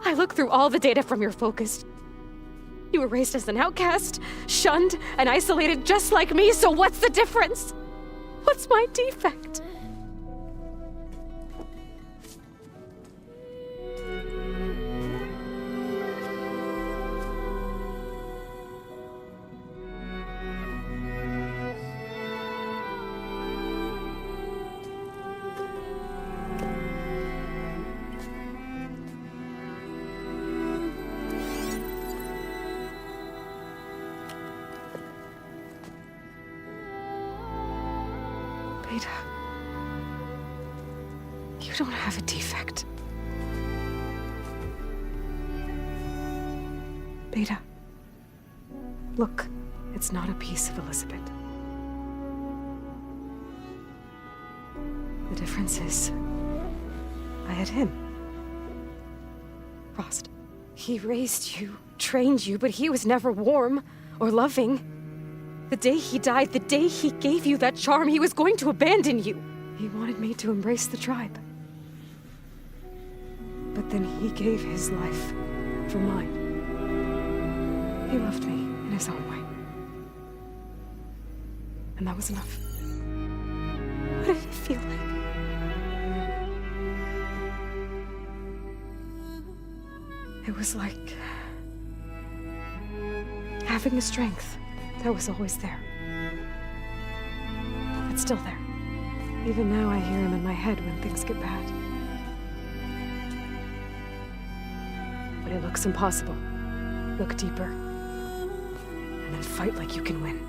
Speaker 2: I look through all the data from your focus. You were raised as an outcast, shunned, and isolated just like me, so what's the difference? What's my defect? Beta, you don't have a defect. Beta, look, it's not a piece of Elizabeth. The difference is, I had him. Frost. He raised you, trained you, but he was never warm or loving. The day he died, the day he gave you that charm, he was going to abandon you. He wanted me to embrace the tribe. But then he gave his life for mine. He loved me in his own way. And that was enough. What did it feel like? It was like having the strength that was always there. It's still there. Even now I hear him in my head when things get bad. But it looks impossible. Look deeper. And then fight like you can win.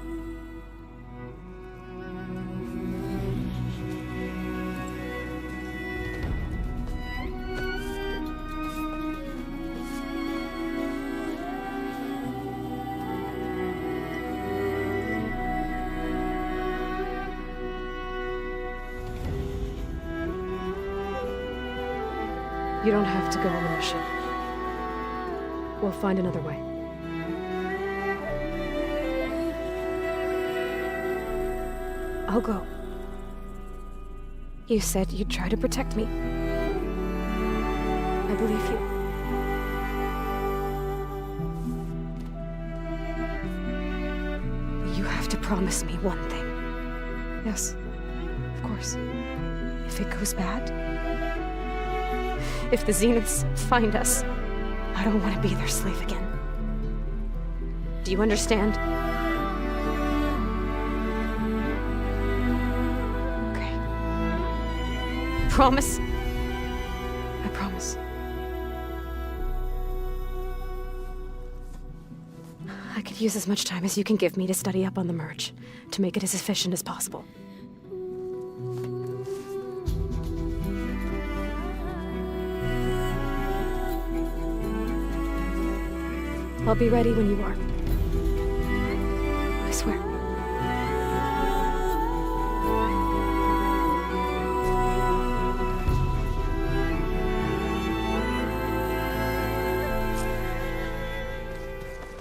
Speaker 2: You don't have to go on the mission. We'll find another way. I'll go. You said you'd try to protect me. I believe you. But you have to promise me one thing. Yes, of course. If it goes bad, if the Zeniths find us, I don't want to be their slave again. Do you understand? Okay. Promise? I promise. I could use as much time as you can give me to study up on the merge, to make it as efficient as possible. I'll be ready when you are. I swear.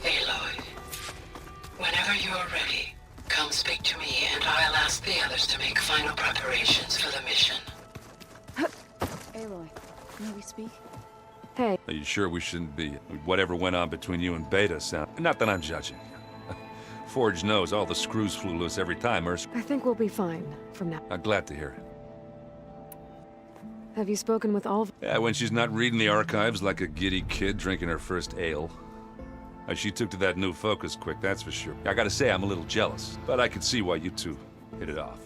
Speaker 11: Aloy, whenever you're ready, come speak to me and I'll ask the others others to make final preparations for the mission.
Speaker 13: Aloy, may we speak?
Speaker 2: Hey.
Speaker 14: Are you sure we shouldn't be? Whatever went on between you and Beta sound... Not that I'm judging. Forge knows all the screws flew loose every time, Ursa.
Speaker 2: I think we'll be fine from now.
Speaker 14: I'm glad to hear it.
Speaker 2: Have you spoken with Alva?
Speaker 14: Yeah, when she's not reading the archives like a giddy kid drinking her first ale. She took to that new focus quick, that's for sure. I gotta say, I'm a little jealous, but I can see why you two hit it off.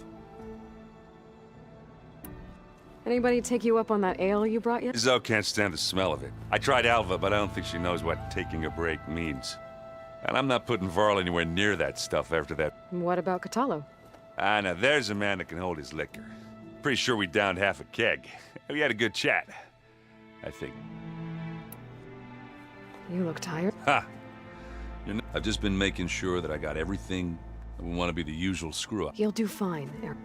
Speaker 2: Anybody take you up on that ale you brought yet?
Speaker 14: Zoe can't stand the smell of it. I tried Alva, but I don't think she knows what taking a break means. And I'm not putting Varl anywhere near that stuff after that.
Speaker 2: What about Kotallo?
Speaker 14: Ah, now there's a man that can hold his liquor. Pretty sure we downed half a keg. We had a good chat, I think.
Speaker 2: You look tired.
Speaker 14: Ha! You know, I've just been making sure that I got everything that would want to be the usual screw-up.
Speaker 2: You'll do fine, Aaron.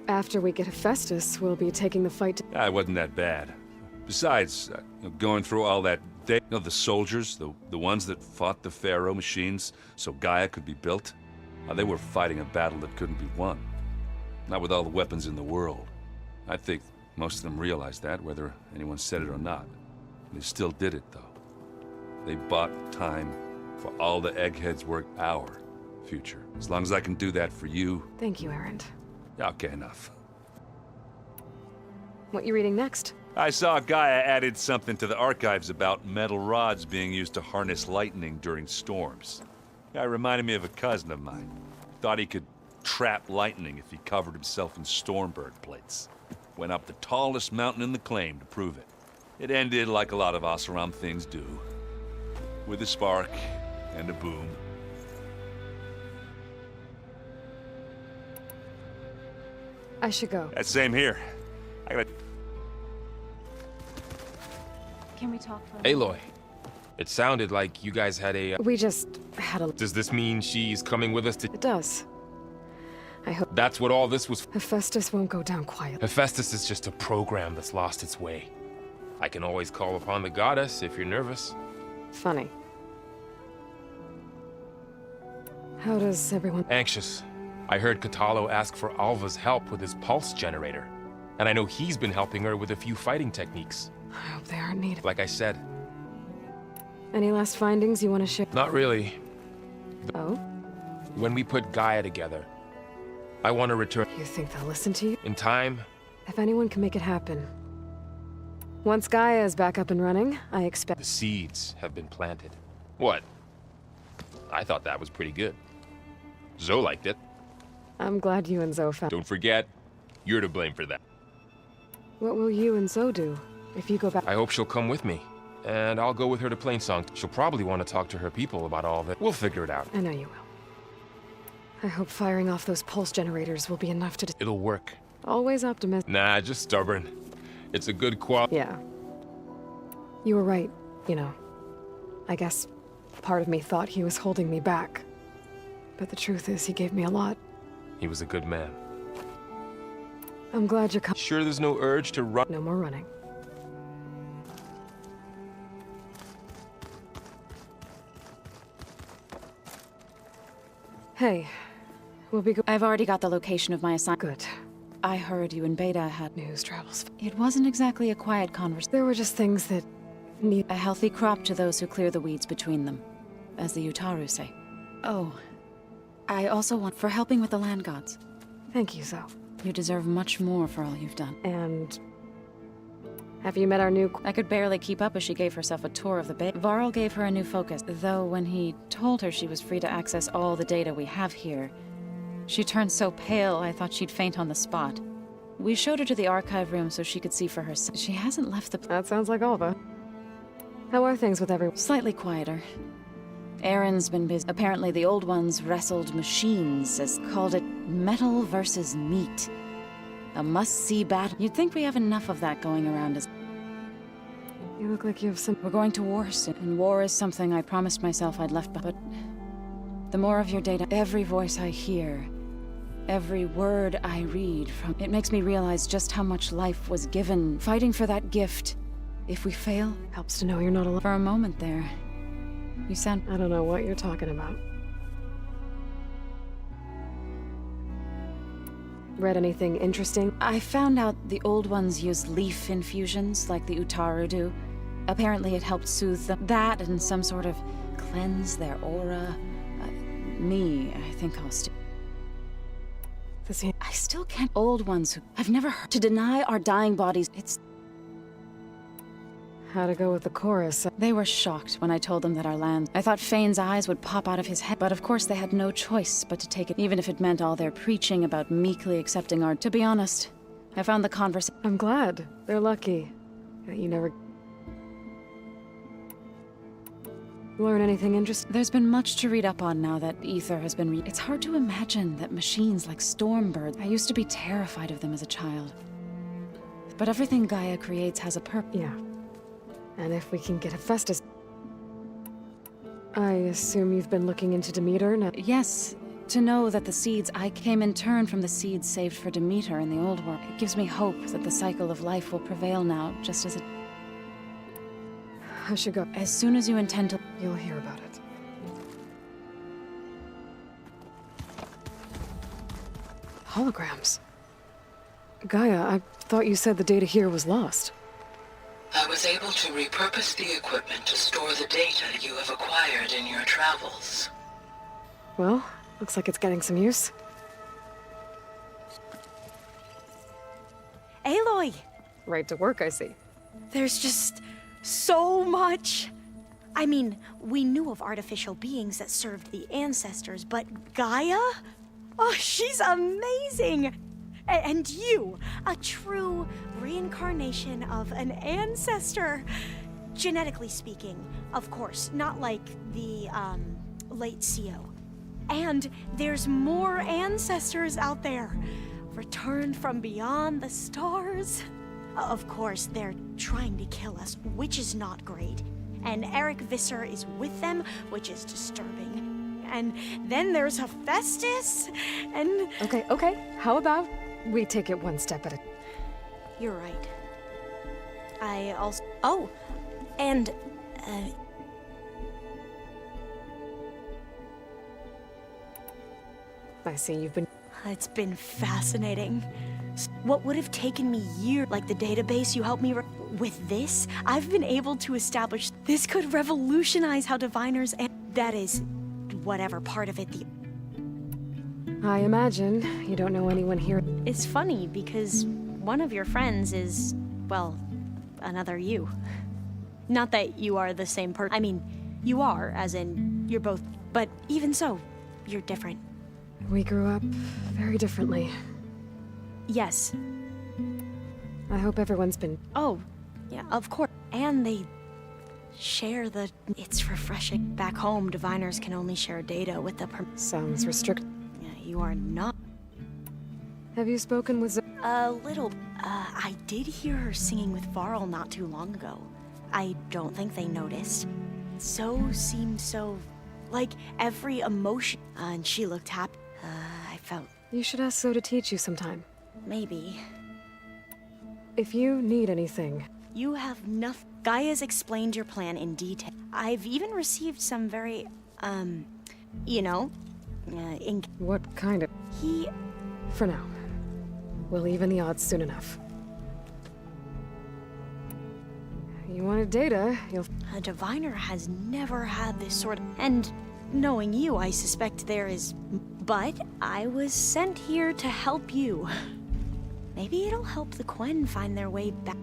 Speaker 2: After we get Hephaestus, we'll be taking the fight to...
Speaker 14: It wasn't that bad. Besides, going through all that... the soldiers, the ones that fought the Pharaoh machines so Gaia could be built, they were fighting a battle that couldn't be won. Not with all the weapons in the world. I think most of them realized that, whether anyone said it or not. They still did it, though. They bought time for all the eggheads work our future. As long as I can do that for you...
Speaker 2: Thank you, Aaron.
Speaker 14: Okay, enough.
Speaker 2: What you reading next?
Speaker 14: I saw Gaia added something to the archives about metal rods being used to harness lightning during storms. Guy reminded me of a cousin of mine. Thought he could trap lightning if he covered himself in Stormbird plates. Went up the tallest mountain in the claim to prove it. It ended like a lot of Oseram things do. With a spark and a boom.
Speaker 2: I should go.
Speaker 14: Same here. I gotta...
Speaker 13: Can we talk for a
Speaker 12: Aloy, it sounded like you guys had a...
Speaker 2: We just had a...
Speaker 12: Does this mean she's coming with us to...
Speaker 2: It does. I hope...
Speaker 12: That's what all this was...
Speaker 2: Hephaestus won't go down quietly.
Speaker 12: Hephaestus is just a program that's lost its way. I can always call upon the goddess if you're nervous.
Speaker 2: Funny. How does everyone...
Speaker 12: Anxious. I heard Kotallo ask for Alva's help with his pulse generator. And I know he's been helping her with a few fighting techniques.
Speaker 2: I hope they aren't needed.
Speaker 12: Like I said.
Speaker 2: Any last findings you want to share?
Speaker 12: Not really.
Speaker 2: Oh?
Speaker 12: When we put Gaia together, I want to return...
Speaker 2: You think they'll listen to you?
Speaker 12: In time?
Speaker 2: If anyone can make it happen. Once Gaia is back up and running, I expect...
Speaker 12: The seeds have been planted. What? I thought that was pretty good. Zoe liked it.
Speaker 2: I'm glad you and Zoe found...
Speaker 12: Don't forget, you're to blame for that.
Speaker 2: What will you and Zoe do if you go back?
Speaker 12: I hope she'll come with me. And I'll go with her to Plainsong. She'll probably want to talk to her people about all of it. We'll figure it out.
Speaker 2: I know you will. I hope firing off those pulse generators will be enough to...
Speaker 12: It'll work.
Speaker 2: Always optimistic.
Speaker 12: Nah, just stubborn. It's a good quality.
Speaker 2: Yeah. You were right, you know. I guess part of me thought he was holding me back. But the truth is, he gave me a lot.
Speaker 12: He was a good man.
Speaker 2: I'm glad you're coming.
Speaker 12: Sure there's no urge to run?
Speaker 2: No more running. Hey, we'll be go-
Speaker 13: I've already got the location of my assignment.
Speaker 2: Good.
Speaker 13: I heard you and Beta had...
Speaker 2: News travels.
Speaker 13: It wasn't exactly a quiet conversation.
Speaker 2: There were just things that need...
Speaker 13: A healthy crop to those who clear the weeds between them, as the Utaru say. Oh, I also want... for helping with the land gods.
Speaker 2: Thank you, Zoe.
Speaker 13: You deserve much more for all you've done.
Speaker 2: And... have you met our new...
Speaker 13: I could barely keep up as she gave herself a tour of the bay. Varl gave her a new focus, though when he told her she was free to access all the data we have here, she turned so pale I thought she'd faint on the spot. We showed her to the archive room so she could see for herself. She hasn't left the...
Speaker 2: That sounds like Alva. How are things with everyone?
Speaker 13: Slightly quieter. Aaron's been busy. Apparently the old ones wrestled machines, as called it metal versus meat. A must-see battle. You'd think we have enough of that going around as...
Speaker 2: You look like you have some...
Speaker 13: We're going to war soon, and war is something I promised myself I'd left behind. But the more of your data, every voice I hear, every word I read from... It makes me realize just how much life was given, fighting for that gift. If we fail...
Speaker 2: Helps to know you're not alone.
Speaker 13: For a moment there, you sound...
Speaker 2: I don't know what you're talking about. Read anything interesting?
Speaker 13: I found out the old ones use leaf infusions like the Utaru do. Apparently it helped soothe them. That and some sort of cleanse their aura. I think I'll I still can't. Old ones who I've never heard. To deny our dying bodies, it's...
Speaker 2: How to go with the chorus?
Speaker 13: They were shocked when I told them that our land... I thought Fane's eyes would pop out of his head, but of course they had no choice but to take it, even if it meant all their preaching about meekly accepting our... To be honest, I found the conversation...
Speaker 2: I'm glad. They're lucky that you never... Learn anything interesting?
Speaker 13: There's been much to read up on now that Ether has been It's hard to imagine that machines like Stormbird... I used to be terrified of them as a child. But everything Gaia creates has a purpose.
Speaker 2: Yeah. And if we can get Hephaestus... I assume you've been looking into Demeter now?
Speaker 13: Yes. To know that the seeds I came in turn from the seeds saved for Demeter in the old world. It gives me hope that the cycle of life will prevail now, just as it...
Speaker 2: I should go.
Speaker 13: As soon as you intend to...
Speaker 2: You'll hear about it. Holograms. Gaia, I thought you said the data here was lost.
Speaker 11: I was able to repurpose the equipment to store the data you have acquired in your travels.
Speaker 2: Well, looks like it's getting some use.
Speaker 1: Aloy!
Speaker 2: Right to work, I see.
Speaker 1: There's just so much. I mean, we knew of artificial beings that served the ancestors, but Gaia? Oh, she's amazing! And you, a true reincarnation of an ancestor. Genetically speaking, of course, not like the, late CO. And there's more ancestors out there, returned from beyond the stars. Of course, they're trying to kill us, which is not great. And Eric Visser is with them, which is disturbing. And then there's Hephaestus, and...
Speaker 2: Okay. How about we take it one step at a...
Speaker 1: You're right. I also... Oh! And,
Speaker 2: I see you've been...
Speaker 1: It's been fascinating. What would have taken me years, like the database you helped me with this, I've been able to establish this could revolutionize how diviners and that is whatever part of it the...
Speaker 2: I imagine you don't know anyone here.
Speaker 1: It's funny because one of your friends is, well, another you. Not that you are the same person. I mean, you are, as in, you're both, but even so, you're different.
Speaker 2: We grew up very differently.
Speaker 1: Yes.
Speaker 2: I hope everyone's been...
Speaker 1: Oh, yeah, of course. And they share the... It's refreshing. Back home, diviners can only share data with the...
Speaker 2: Sounds restricted.
Speaker 1: Yeah, you are not...
Speaker 2: Have you spoken with...
Speaker 1: A little. I did hear her singing with Varl not too long ago. I don't think they noticed. So seemed so... Like, every emotion... and she looked happy. I felt...
Speaker 2: You should ask So to teach you sometime.
Speaker 1: Maybe.
Speaker 2: If you need anything...
Speaker 1: You have nothing. Gaia's explained your plan in detail. I've even received some very, you know,
Speaker 2: What kind of...
Speaker 1: He...
Speaker 2: For now. We'll even the odds soon enough. You wanted data, you'll...
Speaker 1: A diviner has never had this sort of... And knowing you, I suspect there is... But I was sent here to help you. Maybe it'll help the Quen find their way back.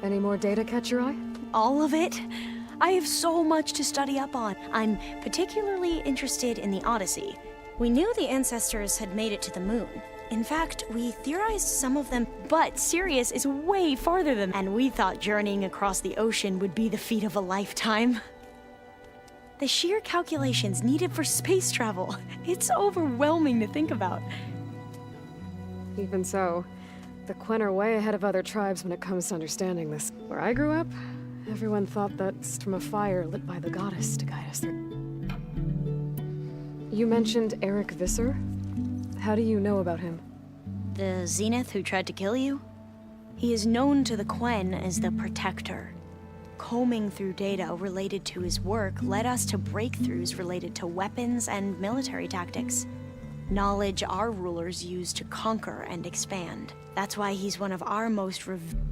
Speaker 2: Any more data catch your eye?
Speaker 1: All of it? I have so much to study up on. I'm particularly interested in the Odyssey. We knew the ancestors had made it to the moon. In fact, we theorized some of them, but Sirius is way farther than... And we thought journeying across the ocean would be the feat of a lifetime. The sheer calculations needed for space travel. It's overwhelming to think about.
Speaker 2: Even so, the Quen are way ahead of other tribes when it comes to understanding this. Where I grew up, everyone thought that's from a fire lit by the goddess to guide us through. You mentioned Eric Visser? How do you know about him?
Speaker 1: The Zenith who tried to kill you? He is known to the Quen as the Protector. Combing through data related to his work led us to breakthroughs related to weapons and military tactics. knowledge our rulers use to conquer and expand. That's why he's one of our most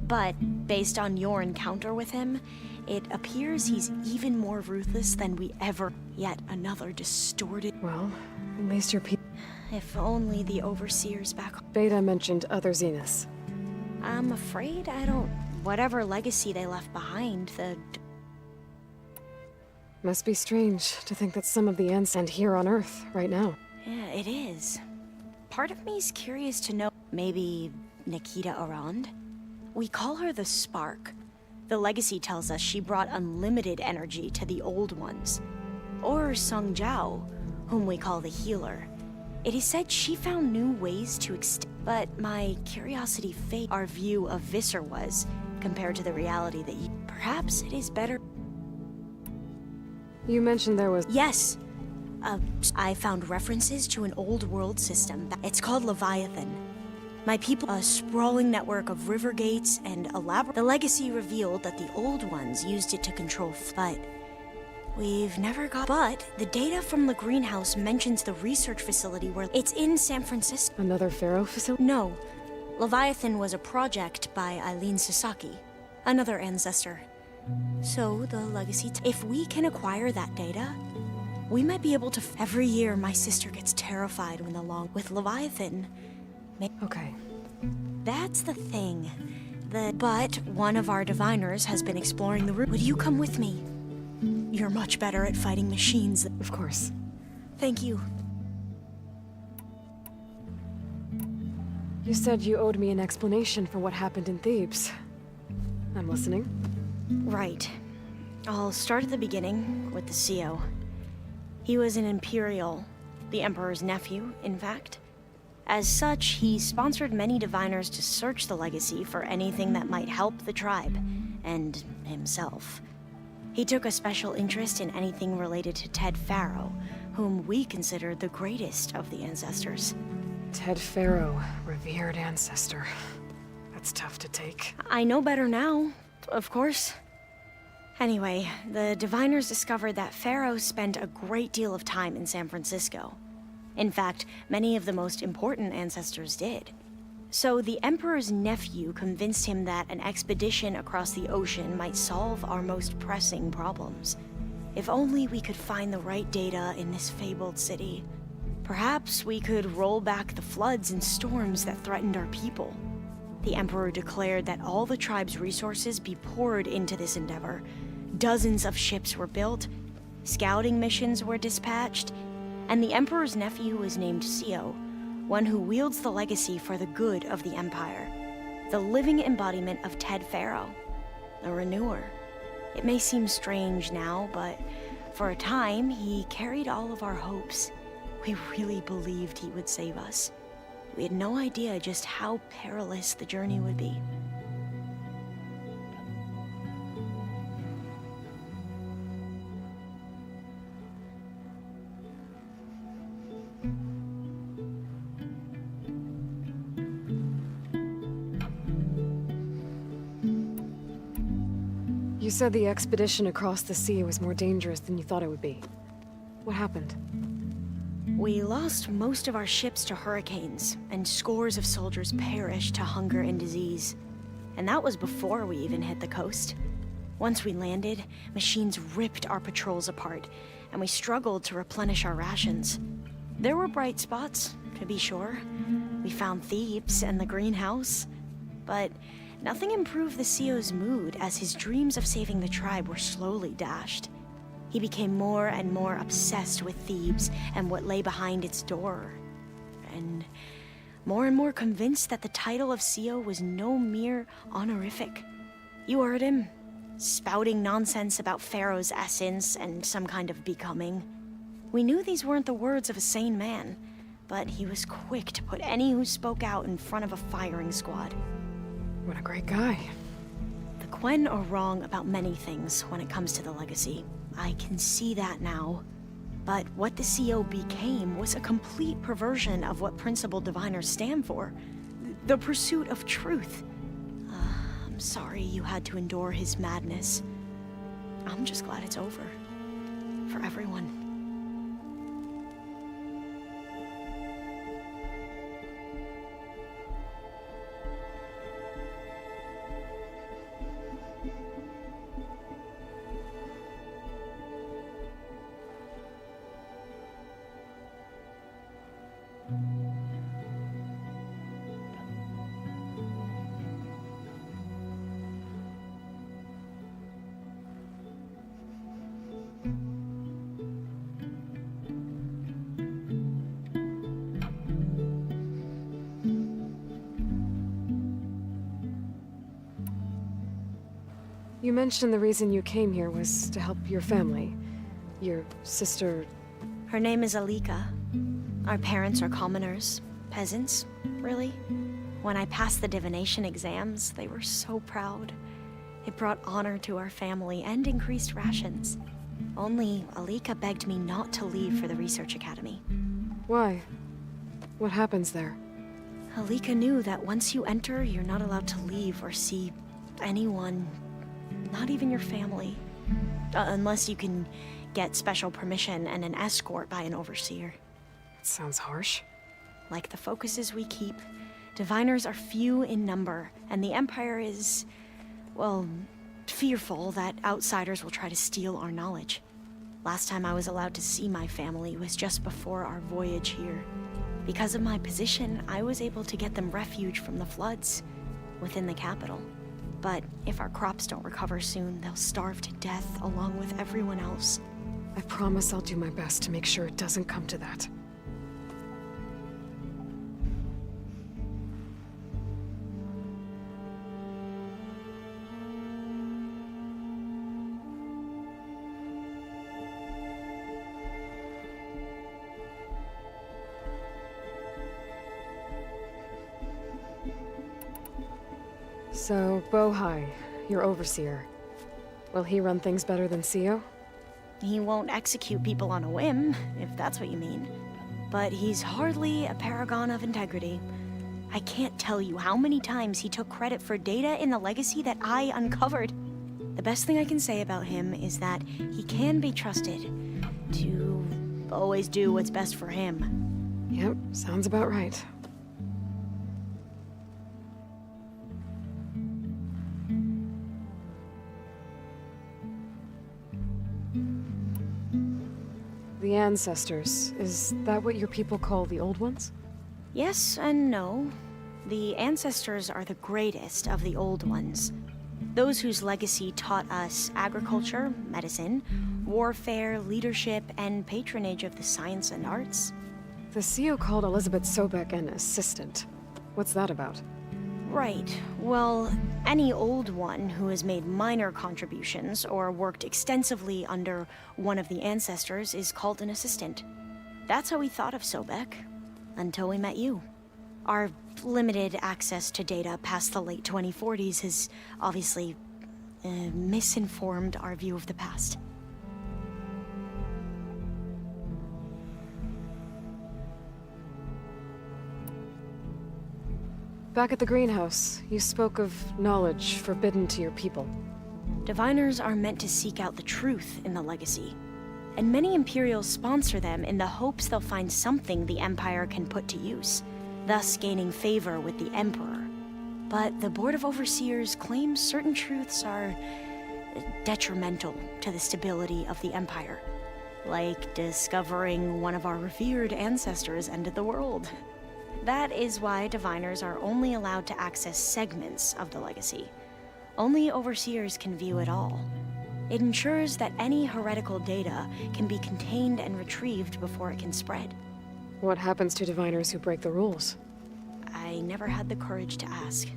Speaker 1: but based on your encounter with him, it appears he's even more ruthless than we ever. Yet another distorted.
Speaker 2: Well, at least your people.
Speaker 1: If only the overseers back.
Speaker 2: Beta mentioned other Zeniths.
Speaker 1: I'm afraid I don't. Whatever legacy they left behind, the.
Speaker 2: Must be strange to think that some of the ends end here on Earth right now.
Speaker 1: Yeah, it is. Part of me's curious to know. Maybe Nikita Arand? We call her the Spark. The legacy tells us she brought unlimited energy to the old ones. Or Sung Jiao, whom we call the Healer. It is said she found new ways to but my curiosity fade our view of Visser was, compared to the reality that you. Perhaps it is better.
Speaker 2: You mentioned there was.
Speaker 1: Yes. I found references to an old world system. It's called Leviathan. My people, a sprawling network of river gates and elaborate. The legacy revealed that the old ones used it to control but we've never got. But the data from the greenhouse mentions the research facility where it's in San Francisco.
Speaker 2: Another Pharaoh facility?
Speaker 1: No. Leviathan was a project by Eileen Sasaki, another ancestor. So the legacy. If we can acquire that data, we might be able to. Every year, my sister gets terrified when with Leviathan.
Speaker 2: Okay.
Speaker 1: That's the thing. But one of our diviners has been exploring the route. Would you come with me? You're much better at fighting machines.
Speaker 2: Of course.
Speaker 1: Thank you.
Speaker 2: You said you owed me an explanation for what happened in Thebes. I'm listening.
Speaker 1: Right. I'll start at the beginning with the CEO. He was an Imperial, the Emperor's nephew, in fact. As such, he sponsored many diviners to search the legacy for anything that might help the tribe, and himself. He took a special interest in anything related to Ted Faro, whom we consider the greatest of the ancestors.
Speaker 2: Ted Faro, revered ancestor. That's tough to take.
Speaker 1: I know better now, of course. Anyway, the diviners discovered that Faro spent a great deal of time in San Francisco. In fact, many of the most important ancestors did. So the Emperor's nephew convinced him that an expedition across the ocean might solve our most pressing problems. If only we could find the right data in this fabled city. Perhaps we could roll back the floods and storms that threatened our people. The Emperor declared that all the tribe's resources be poured into this endeavor. Dozens of ships were built, scouting missions were dispatched, and the Emperor's nephew was named Sio, one who wields the legacy for the good of the Empire. The living embodiment of Ted Faro, a renewer. It may seem strange now, but for a time, he carried all of our hopes. We really believed he would save us. We had no idea just how perilous the journey would be.
Speaker 2: You said the expedition across the sea was more dangerous than you thought it would be. What happened?
Speaker 1: We lost most of our ships to hurricanes, and scores of soldiers perished to hunger and disease. And that was before we even hit the coast. Once we landed, machines ripped our patrols apart, and we struggled to replenish our rations. There were bright spots, to be sure. We found Thebes and the greenhouse, but nothing improved the CEO's mood as his dreams of saving the tribe were slowly dashed. He became more and more obsessed with Thebes and what lay behind its door. And more convinced that the title of CEO was no mere honorific. You heard him, spouting nonsense about Pharaoh's essence and some kind of becoming. We knew these weren't the words of a sane man, but he was quick to put any who spoke out in front of a firing squad.
Speaker 2: What a great guy.
Speaker 1: The Quen are wrong about many things when it comes to the legacy. I can see that now. But what the CO became was a complete perversion of what principled diviners stand for. The pursuit of truth. I'm sorry you had to endure his madness. I'm just glad it's over. For everyone.
Speaker 2: You mentioned the reason you came here was to help your family. Your sister...
Speaker 1: Her name is Alika. Our parents are commoners. Peasants, really. When I passed the divination exams, they were so proud. It brought honor to our family and increased rations. Only Alika begged me not to leave for the research academy.
Speaker 2: Why? What happens there?
Speaker 1: Alika knew that once you enter, you're not allowed to leave or see anyone, not even your family. Unless you can get special permission and an escort by an overseer.
Speaker 2: Sounds harsh.
Speaker 1: Like the focuses we keep, diviners are few in number, and the Empire is, well, fearful that outsiders will try to steal our knowledge. Last time I was allowed to see my family was just before our voyage here. Because of my position, I was able to get them refuge from the floods within the capital. But if our crops don't recover soon, they'll starve to death along with everyone else.
Speaker 2: I promise I'll do my best to make sure it doesn't come to that. So, Bohai, your overseer. Will he run things better than Sio?
Speaker 1: He won't execute people on a whim, if that's what you mean. But he's hardly a paragon of integrity. I can't tell you how many times he took credit for data in the legacy that I uncovered. The best thing I can say about him is that he can be trusted to always do what's best for him.
Speaker 2: Yep, sounds about right. The ancestors, is that what your people call the old ones?
Speaker 1: Yes and no. The ancestors are the greatest of the old ones. Those whose legacy taught us agriculture, medicine, warfare, leadership, and patronage of the science and arts.
Speaker 2: The CEO called Elizabeth Sobek an assistant. What's that about?
Speaker 1: Right. Well, any old one who has made minor contributions or worked extensively under one of the ancestors is called an assistant. That's how we thought of Sobek, until we met you. Our limited access to data past the late 2040s has obviously misinformed our view of the past.
Speaker 2: Back at the greenhouse, you spoke of knowledge forbidden to your people.
Speaker 1: Diviners are meant to seek out the truth in the legacy, and many Imperials sponsor them in the hopes they'll find something the Empire can put to use, thus gaining favor with the Emperor. But the Board of Overseers claims certain truths are detrimental to the stability of the Empire, like discovering one of our revered ancestors ended the world. That is why diviners are only allowed to access segments of the legacy. Only overseers can view it all. It ensures that any heretical data can be contained and retrieved before it can spread.
Speaker 2: What happens to diviners who break the rules?
Speaker 1: I never had the courage to ask.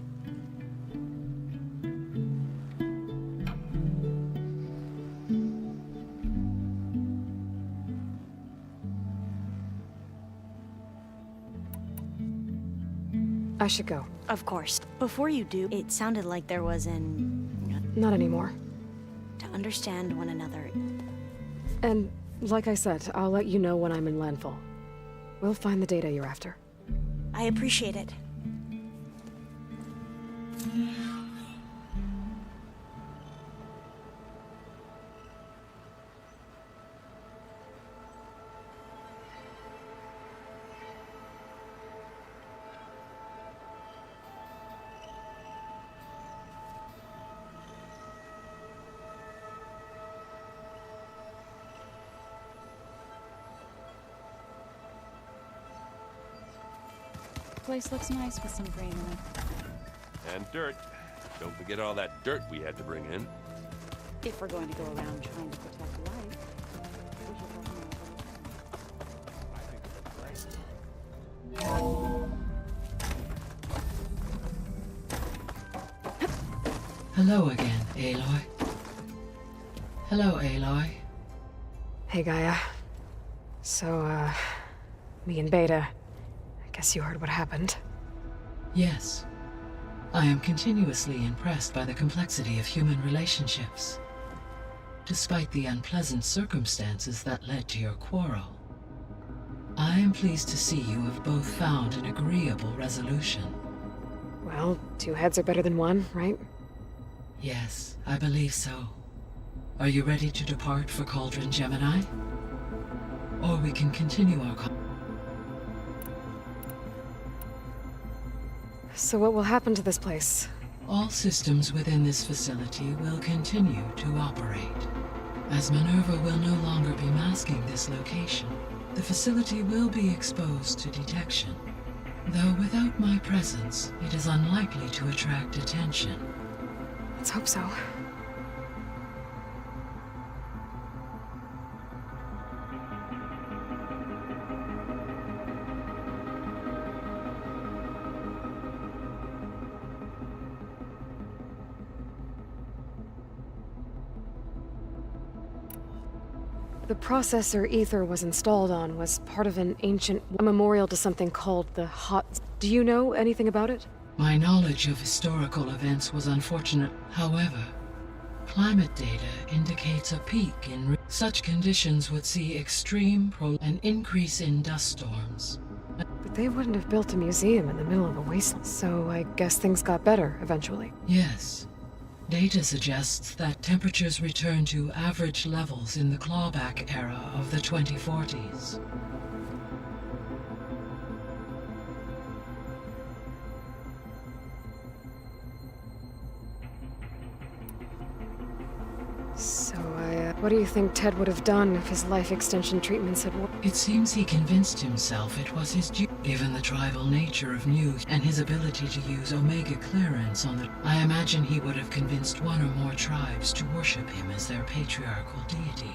Speaker 2: I should go.
Speaker 1: Of course. Before you do, it sounded like there was
Speaker 2: Not anymore.
Speaker 1: to understand one another.
Speaker 2: And, like I said, I'll let you know when I'm in landfall. We'll find the data you're after.
Speaker 1: I appreciate it.
Speaker 13: Place looks nice with some green in it.
Speaker 14: And dirt. Don't forget all that dirt we had to bring in.
Speaker 13: If we're going to go around trying to protect life, we should definitely
Speaker 11: Hello again, Aloy. Hello, Aloy.
Speaker 2: Hey, Gaia. So, me and Beta. I guess you heard what happened.
Speaker 11: Yes. I am continuously impressed by the complexity of human relationships. Despite the unpleasant circumstances that led to your quarrel, I am pleased to see you have both found an agreeable resolution.
Speaker 2: Well, 2 heads are better than 1, right?
Speaker 11: Yes, I believe so. Are you ready to depart for Cauldron Gemini? Or we can continue our
Speaker 2: So what will happen to this place?
Speaker 11: All systems within this facility will continue to operate. As Minerva will no longer be masking this location, the facility will be exposed to detection. Though without my presence, it is unlikely to attract attention.
Speaker 2: Let's hope so. The processor Ether was installed on was part of an ancient memorial to something called the Hot... Do you know anything about it?
Speaker 11: My knowledge of historical events was unfortunate. However, climate data indicates a peak in... Such conditions would see extreme an increase in dust storms.
Speaker 2: But they wouldn't have built a museum in the middle of a wasteland, so I guess things got better eventually.
Speaker 11: Yes. Data suggests that temperatures return to average levels in the clawback era of the 2040s.
Speaker 2: So what do you think Ted would have done if his life extension treatments had worked?
Speaker 11: It seems he convinced himself it was his due, given the tribal nature of New and his ability to use Omega clearance on the... I imagine he would have convinced 1 or more tribes to worship him as their patriarchal deity.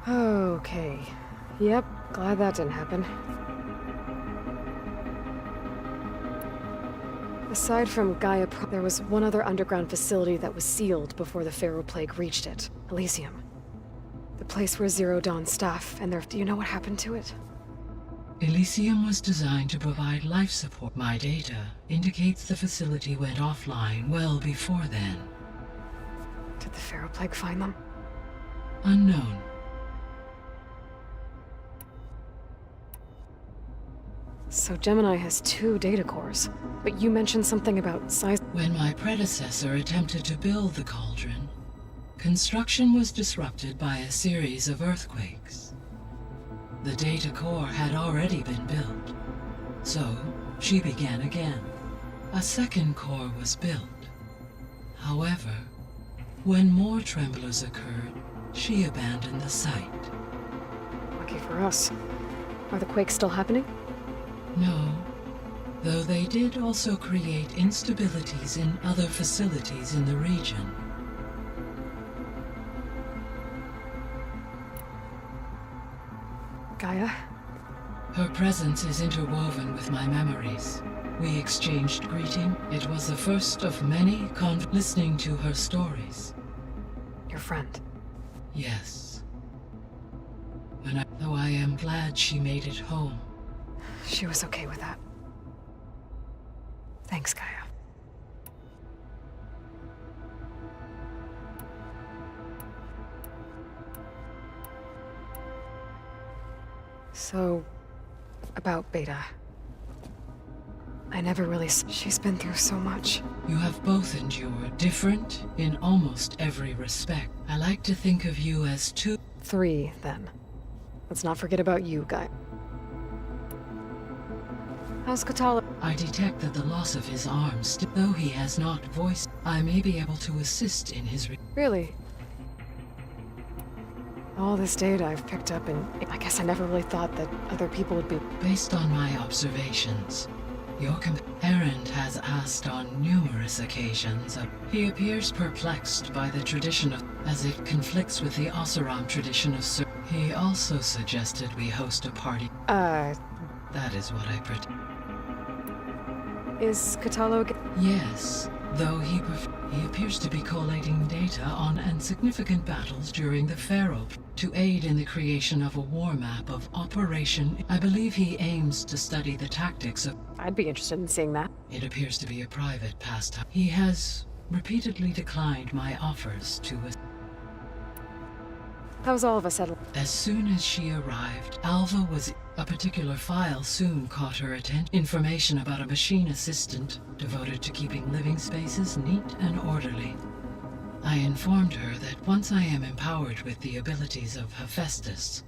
Speaker 2: Okay. Yep, glad that didn't happen. Aside from Gaia, there was one other underground facility that was sealed before the Pharaoh Plague reached it. Elysium. The place where Zero Dawn's staff and their... Do you know what happened to it?
Speaker 11: Elysium was designed to provide life support. My data indicates the facility went offline well before then.
Speaker 2: Did the Pharaoh Plague find them?
Speaker 11: Unknown.
Speaker 2: So Gemini has 2 data cores, but you mentioned something about size...
Speaker 11: When my predecessor attempted to build the cauldron, construction was disrupted by a series of earthquakes. The data core had already been built, so she began again. A second core was built. However, when more tremblers occurred, she abandoned the site.
Speaker 2: Lucky for us. Are the quakes still happening?
Speaker 11: No, though they did also create instabilities in other facilities in the region.
Speaker 2: Gaia?
Speaker 11: Her presence is interwoven with my memories. We exchanged greeting. It was the first of many listening to her stories.
Speaker 2: Your friend?
Speaker 11: Yes. Though I am glad she made it home.
Speaker 2: She was okay with that. Thanks, Gaia. So, about Beta. I never really... She's been through so much.
Speaker 11: You have both endured, different in almost every respect. I like to think of you as 2...
Speaker 2: 3, then. Let's not forget about you, Gaia. How's Kotallo?
Speaker 11: I detect that the loss of his arms, though he has not voiced, I may be able to assist in his...
Speaker 2: Really? All this data I've picked up, and I guess I never really thought that other people would be...
Speaker 11: Based on my observations, your Erend has asked on numerous occasions. He appears perplexed by the tradition of... as it conflicts with the Oseram tradition of... He also suggested we host a party. That is what I pretend.
Speaker 2: Is Kotallo...
Speaker 11: Yes, though he He appears to be collating data on insignificant battles during the Pharaoh to aid in the creation of a war map of Operation. I believe he aims to study the tactics of...
Speaker 2: I'd be interested in seeing that.
Speaker 11: It appears to be a private pastime. He has repeatedly declined my offers to...
Speaker 2: How's all of us settled?
Speaker 11: As soon as she arrived, Alva was... A particular file soon caught her attention. Information about a machine assistant devoted to keeping living spaces neat and orderly. I informed her that once I am empowered with the abilities of Hephaestus,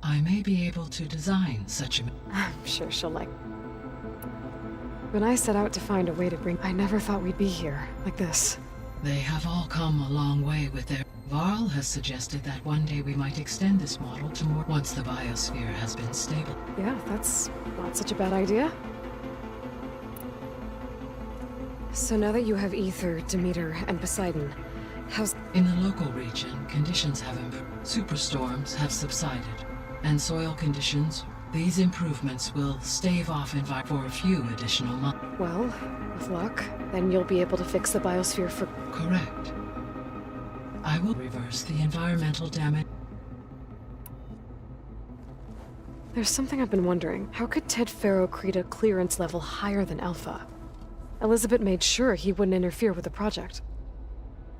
Speaker 11: I may be able to design such a...
Speaker 2: I'm sure she'll like... When I set out to find a way to bring... I never thought we'd be here, like this.
Speaker 11: They have all come a long way with their... Varl has suggested that one day we might extend this model to more once the biosphere has been stable.
Speaker 2: Yeah, that's not such a bad idea. So now that you have Ether, Demeter, and Poseidon, how's...
Speaker 11: In the local region, conditions have improved. Superstorms have subsided, and soil conditions... These improvements will stave off environment for a few additional months.
Speaker 2: Well, with luck, then you'll be able to fix the biosphere for...
Speaker 11: Correct. I will reverse the environmental damage.
Speaker 2: There's something I've been wondering. How could Ted Faro create a clearance level higher than Alpha? Elizabeth made sure he wouldn't interfere with the project.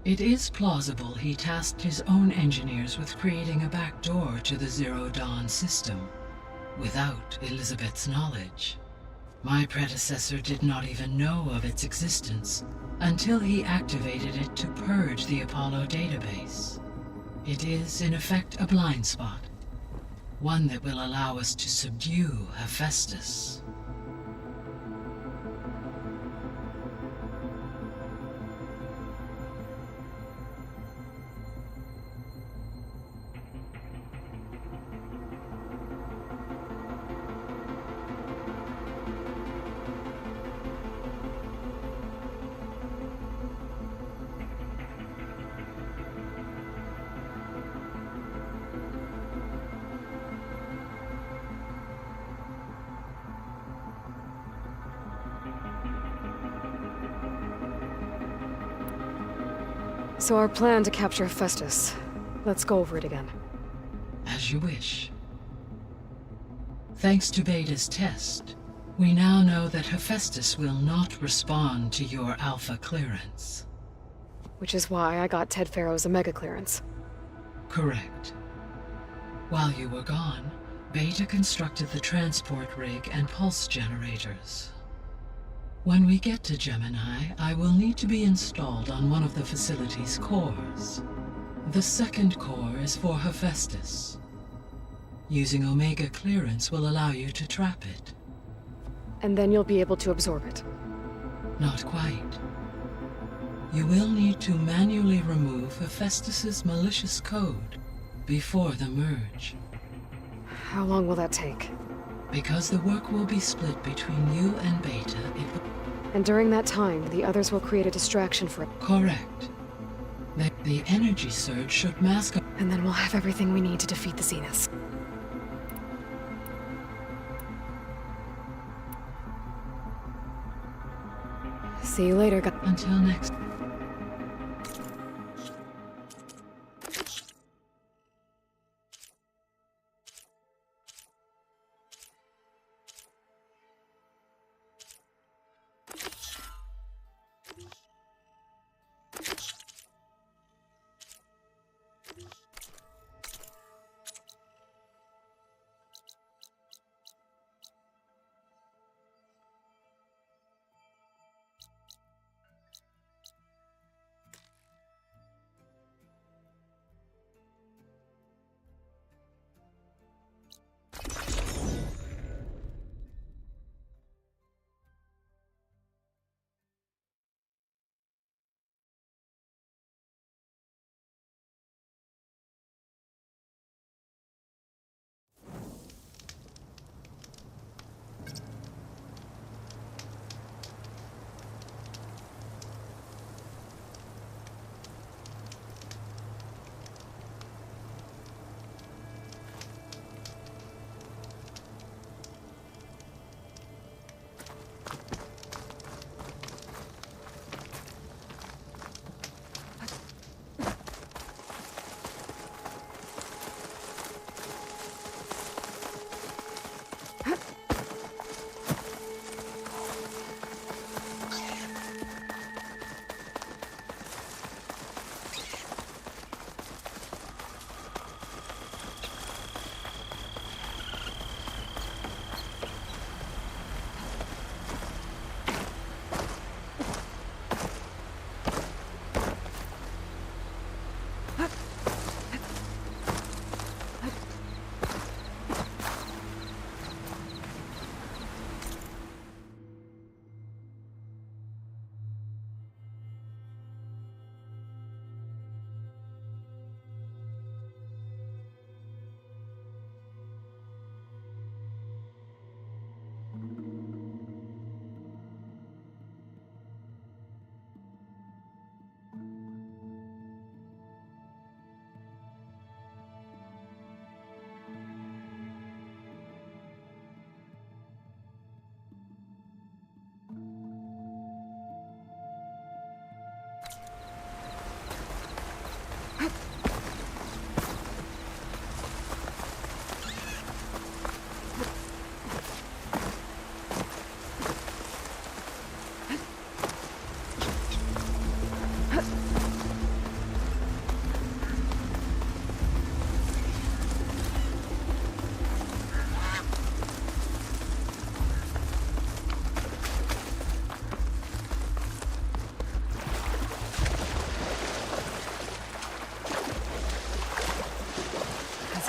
Speaker 11: It is plausible he tasked his own engineers with creating a back door to the Zero Dawn system, without Elizabeth's knowledge. My predecessor did not even know of its existence until he activated it to purge the Apollo database. It is, in effect, a blind spot. One that will allow us to subdue Hephaestus.
Speaker 2: So our plan to capture Hephaestus. Let's go over it again.
Speaker 11: As you wish. Thanks to Beta's test, we now know that Hephaestus will not respond to your Alpha clearance.
Speaker 2: Which is why I got Ted Faro's Omega clearance.
Speaker 11: Correct. While you were gone, Beta constructed the transport rig and pulse generators. When we get to Gemini, I will need to be installed on one of the facility's cores. The second core is for Hephaestus. Using Omega clearance will allow you to trap it.
Speaker 2: And then you'll be able to absorb it.
Speaker 11: Not quite. You will need to manually remove Hephaestus's malicious code before the merge.
Speaker 2: How long will that take?
Speaker 11: Because the work will be split between you and Beta, it will...
Speaker 2: And during that time, the others will create a distraction for it.
Speaker 11: Correct. The energy surge should mask up...
Speaker 2: And then we'll have everything we need to defeat the Zeniths. See you later, guys.
Speaker 11: Until next...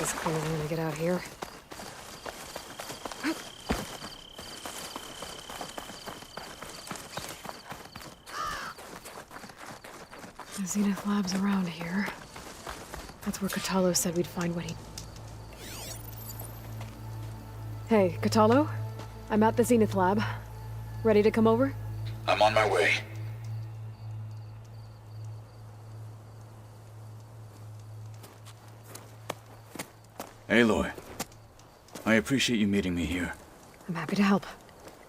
Speaker 2: as clean as I'm gonna get out here. The Zenith Lab's around here. That's where Kotallo said we'd find what he... Hey, Kotallo? I'm at the Zenith Lab. Ready to come over?
Speaker 15: I'm on my way. Aloy, I appreciate you meeting me here.
Speaker 2: I'm happy to help.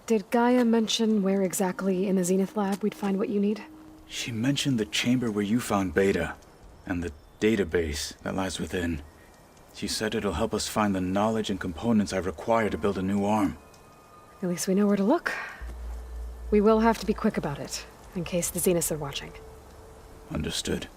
Speaker 2: Did Gaia mention where exactly in the Zenith Lab we'd find what you need?
Speaker 15: She mentioned the chamber where you found Beta, and the database that lies within. She said it'll help us find the knowledge and components I require to build a new arm.
Speaker 2: At least we know where to look. We will have to be quick about it, in case the Zeniths are watching.
Speaker 15: Understood.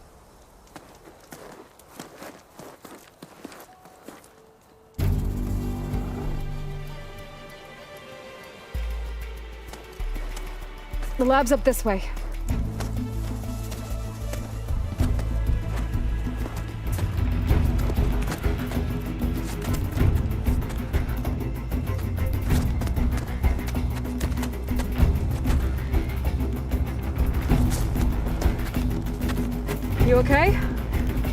Speaker 2: The lab's up this way. You okay?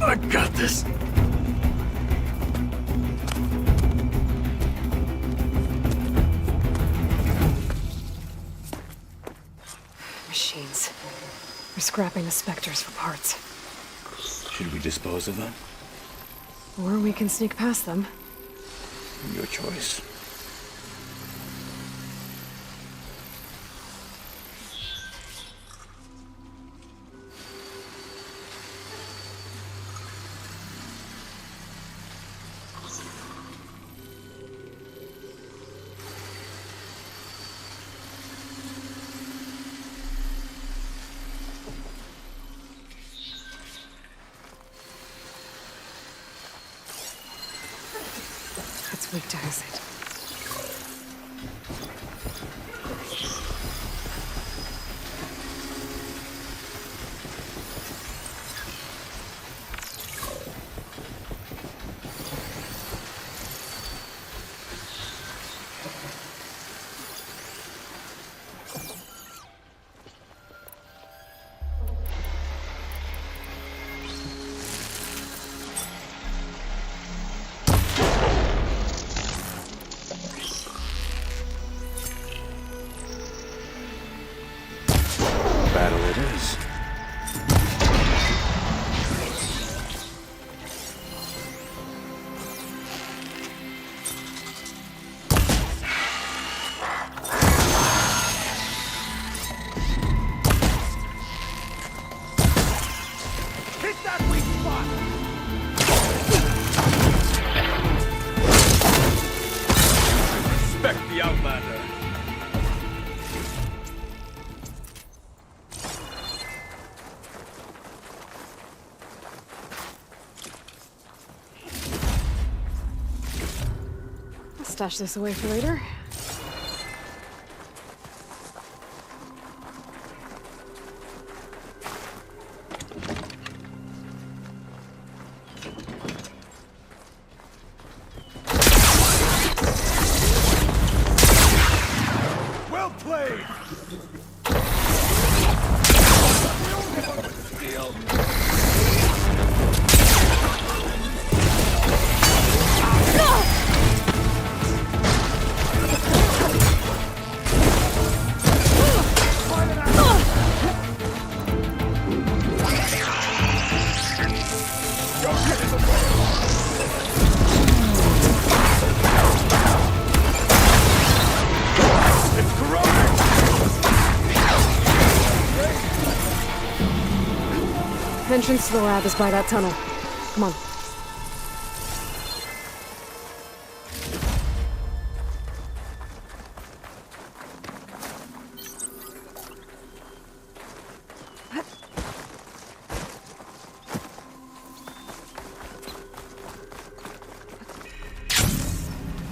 Speaker 15: I got this.
Speaker 2: Machines. We're scrapping the Spectres for parts.
Speaker 15: Should we dispose of them?
Speaker 2: Or we can sneak past them.
Speaker 15: Your choice.
Speaker 2: It's weak to acid.
Speaker 15: Battle it is.
Speaker 8: Hit that weak spot!
Speaker 15: Respect the Outlander.
Speaker 2: I'll stash this away for later.
Speaker 8: Well played!
Speaker 2: Entrance to the lab is by that tunnel. Come on.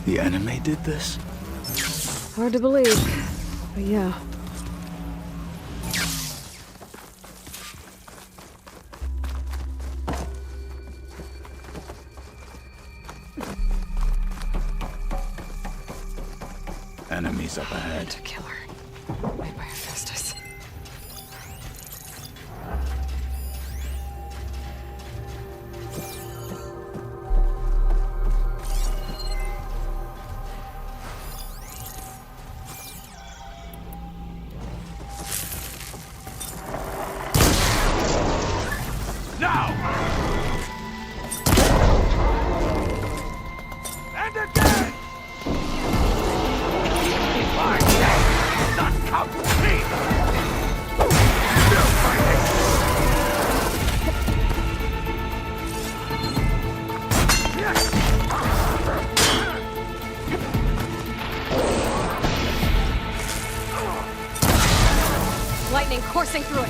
Speaker 15: The enemy did this?
Speaker 2: Hard to believe, but yeah.
Speaker 15: Enemies up ahead.
Speaker 2: Killer. Made by Hephaestus.
Speaker 16: Lightning coursing through it.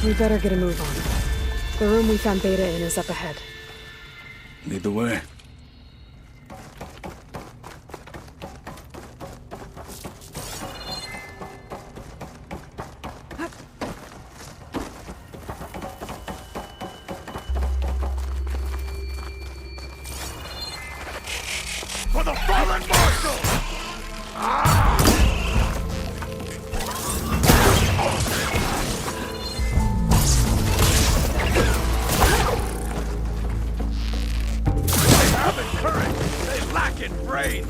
Speaker 2: We better get a move on. The room we found Beta in is up ahead.
Speaker 15: Lead the way.
Speaker 8: For the fallen marshal! They haven't courage, they lack in brains!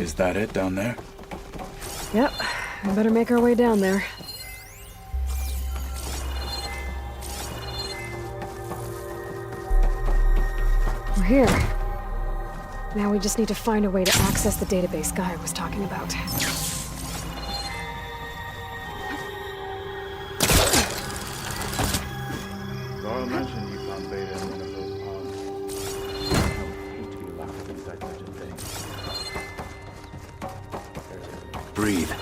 Speaker 15: Is that it down there?
Speaker 2: Yep, we better make our way down there. We're here. Now we just need to find a way to access the database Gaia was talking about.
Speaker 15: Varl mentioned you found Beta in one of those ponds. I would hate to be locked inside such a thing. Breathe.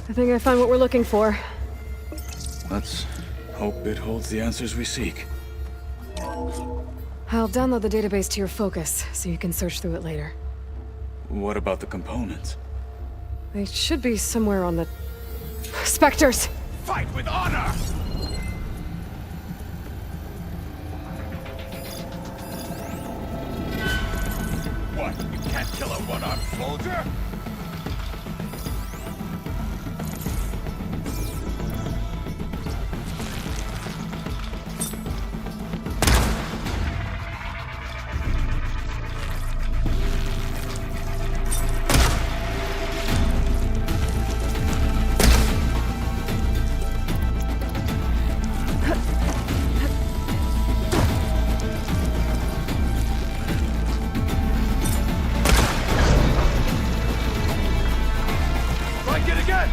Speaker 2: I think I found what we're looking for.
Speaker 15: Let's hope it holds the answers we seek.
Speaker 2: I'll download the database to your Focus, so you can search through it later.
Speaker 15: What about the components?
Speaker 2: They should be somewhere on the... Spectres!
Speaker 9: Fight with honor! What? You can't kill a one-armed soldier?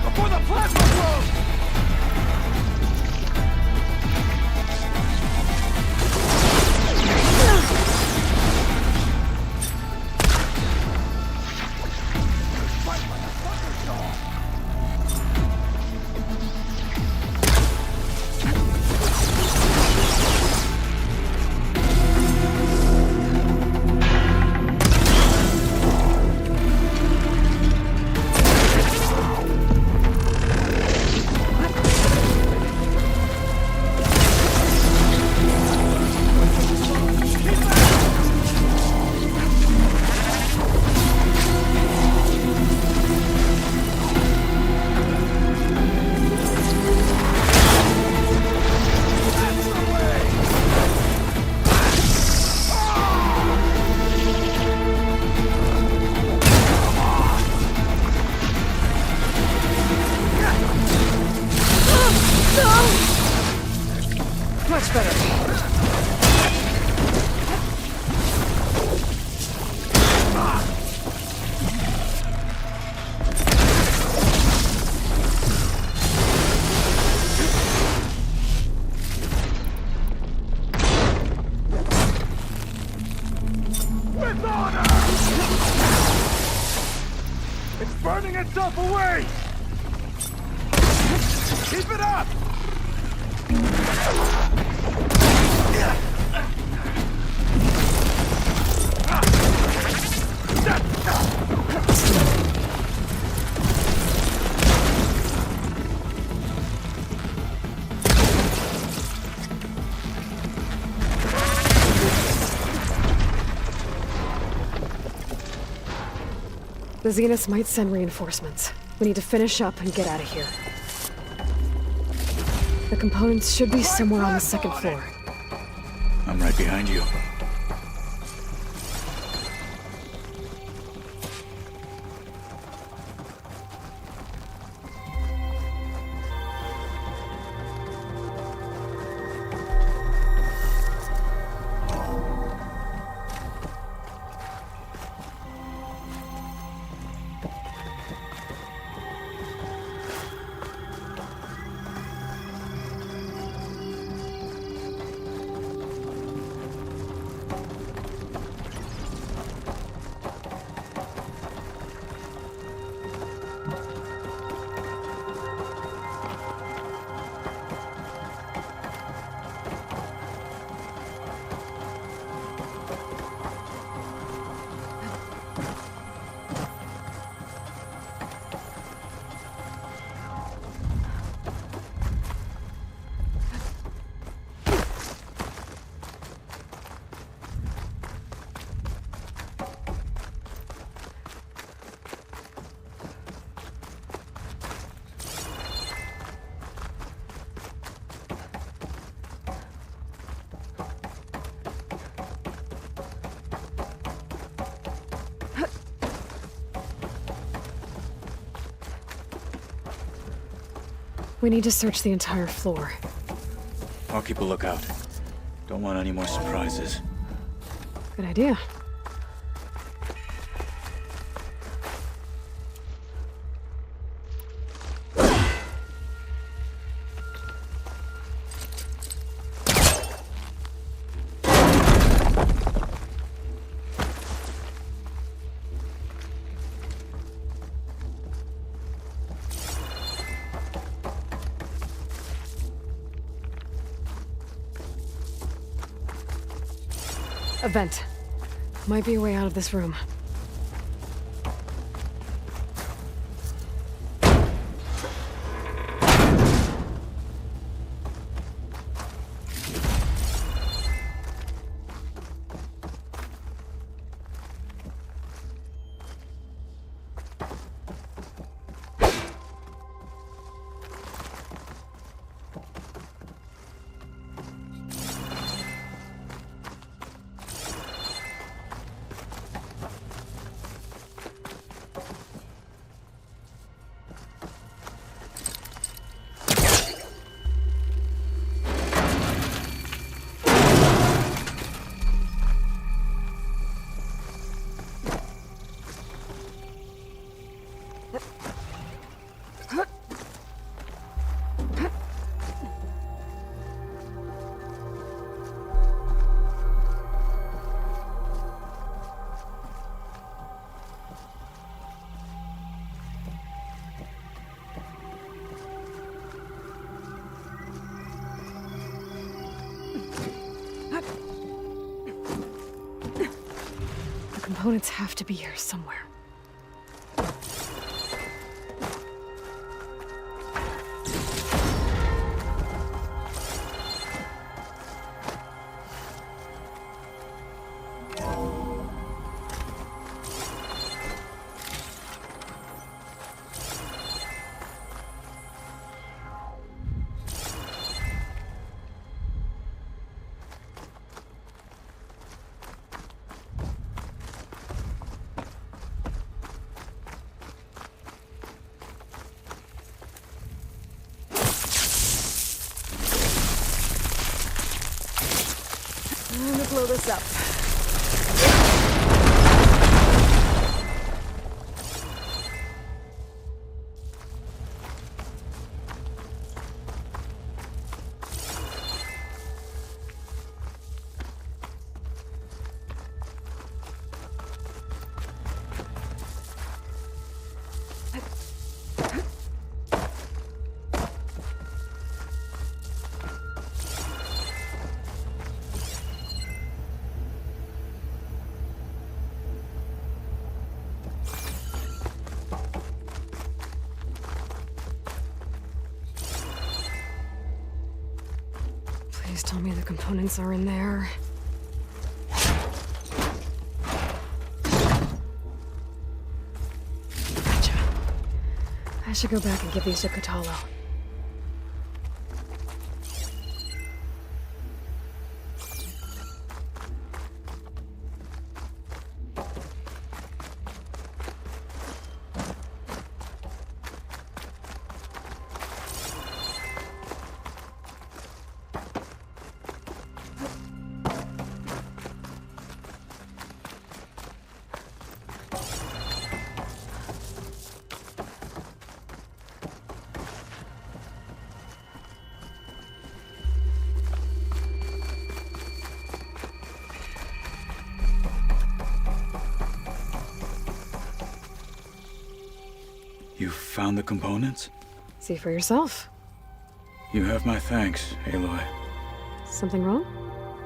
Speaker 9: Before the plasma blows!
Speaker 2: Much better.
Speaker 9: With honor! It's burning itself away! Keep it up!
Speaker 2: The Zeniths might send reinforcements. We need to finish up and get out of here. The components should be somewhere on the second floor.
Speaker 15: I'm right behind you.
Speaker 2: We need to search the entire floor.
Speaker 15: I'll keep a lookout. Don't want any more surprises.
Speaker 2: Good idea. A vent. Might be a way out of this room. Components have to be here somewhere. I'm gonna blow this up. Please tell me the components are in there. Gotcha. I should go back and give these to Kotallo.
Speaker 15: You found the components?
Speaker 2: See for yourself.
Speaker 15: You have my thanks, Aloy.
Speaker 2: Something wrong?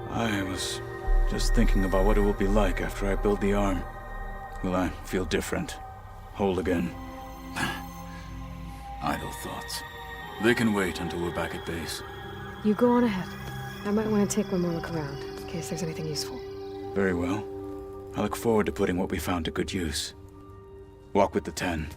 Speaker 15: I was just thinking about what it will be like after I build the arm. Will I feel different? Whole again? Idle thoughts. They can wait until we're back at base.
Speaker 2: You go on ahead. I might want to take one more look around, in case there's anything useful.
Speaker 15: Very well. I look forward to putting what we found to good use. Walk with the 10.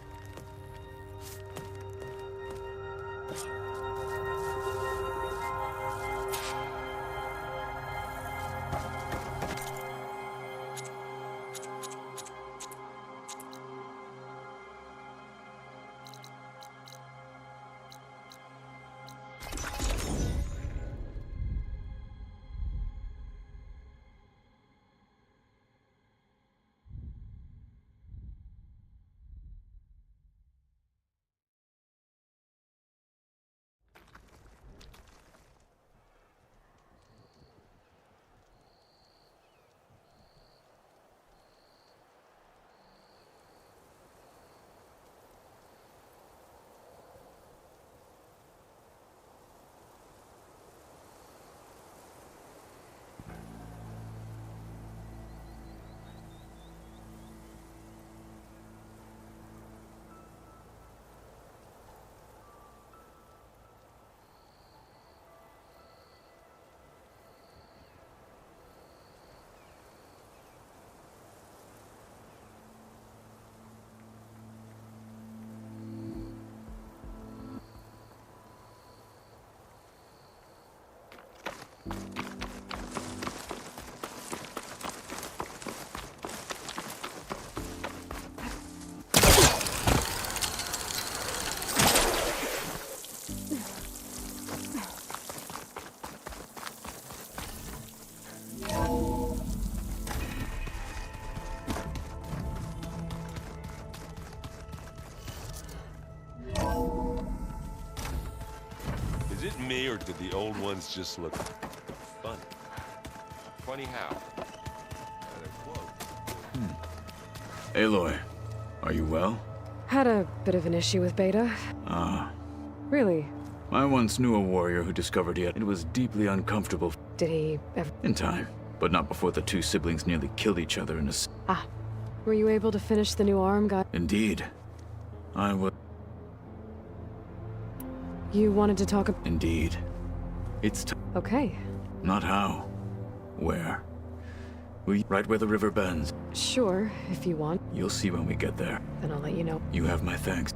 Speaker 17: just me, or did the old ones just look funny?
Speaker 9: Funny how?
Speaker 15: Aloy, are you well?
Speaker 2: Had a bit of an issue with Beta.
Speaker 15: Ah.
Speaker 2: Really?
Speaker 15: I once knew a warrior who discovered it. It was deeply uncomfortable.
Speaker 2: Did he ever?
Speaker 15: In time, but not before the two siblings nearly killed each other in a...
Speaker 2: Ah. Were you able to finish the new arm, guy?
Speaker 15: Indeed. I was...
Speaker 2: You wanted to talk
Speaker 15: Indeed. It's
Speaker 2: Okay.
Speaker 15: Not how. Where. Right where the river bends.
Speaker 2: Sure, if you want.
Speaker 15: You'll see when we get there.
Speaker 2: Then I'll let you know.
Speaker 15: You have my thanks.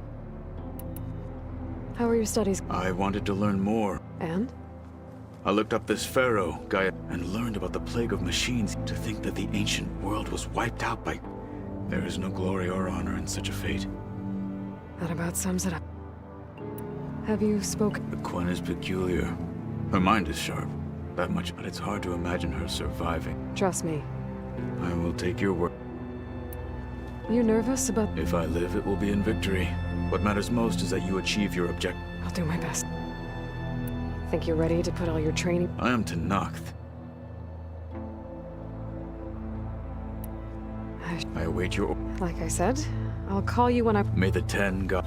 Speaker 2: How are your studies?
Speaker 15: I wanted to learn more.
Speaker 2: And?
Speaker 15: I looked up this pharaoh, Gaia, and learned about the plague of machines. To think that the ancient world was wiped out by... There is no glory or honor in such a fate.
Speaker 2: That about sums it up. Have you spoken?
Speaker 15: The Quen is peculiar. Her mind is sharp. That much, but it's hard to imagine her surviving.
Speaker 2: Trust me.
Speaker 15: I will take your word.
Speaker 2: You nervous about...
Speaker 15: If I live, it will be in victory. What matters most is that you achieve your objective.
Speaker 2: I'll do my best. Think you're ready to put all your training...
Speaker 15: I am Tenakth. I await your...
Speaker 2: Like I said, I'll call you when I...
Speaker 15: May the 10 God...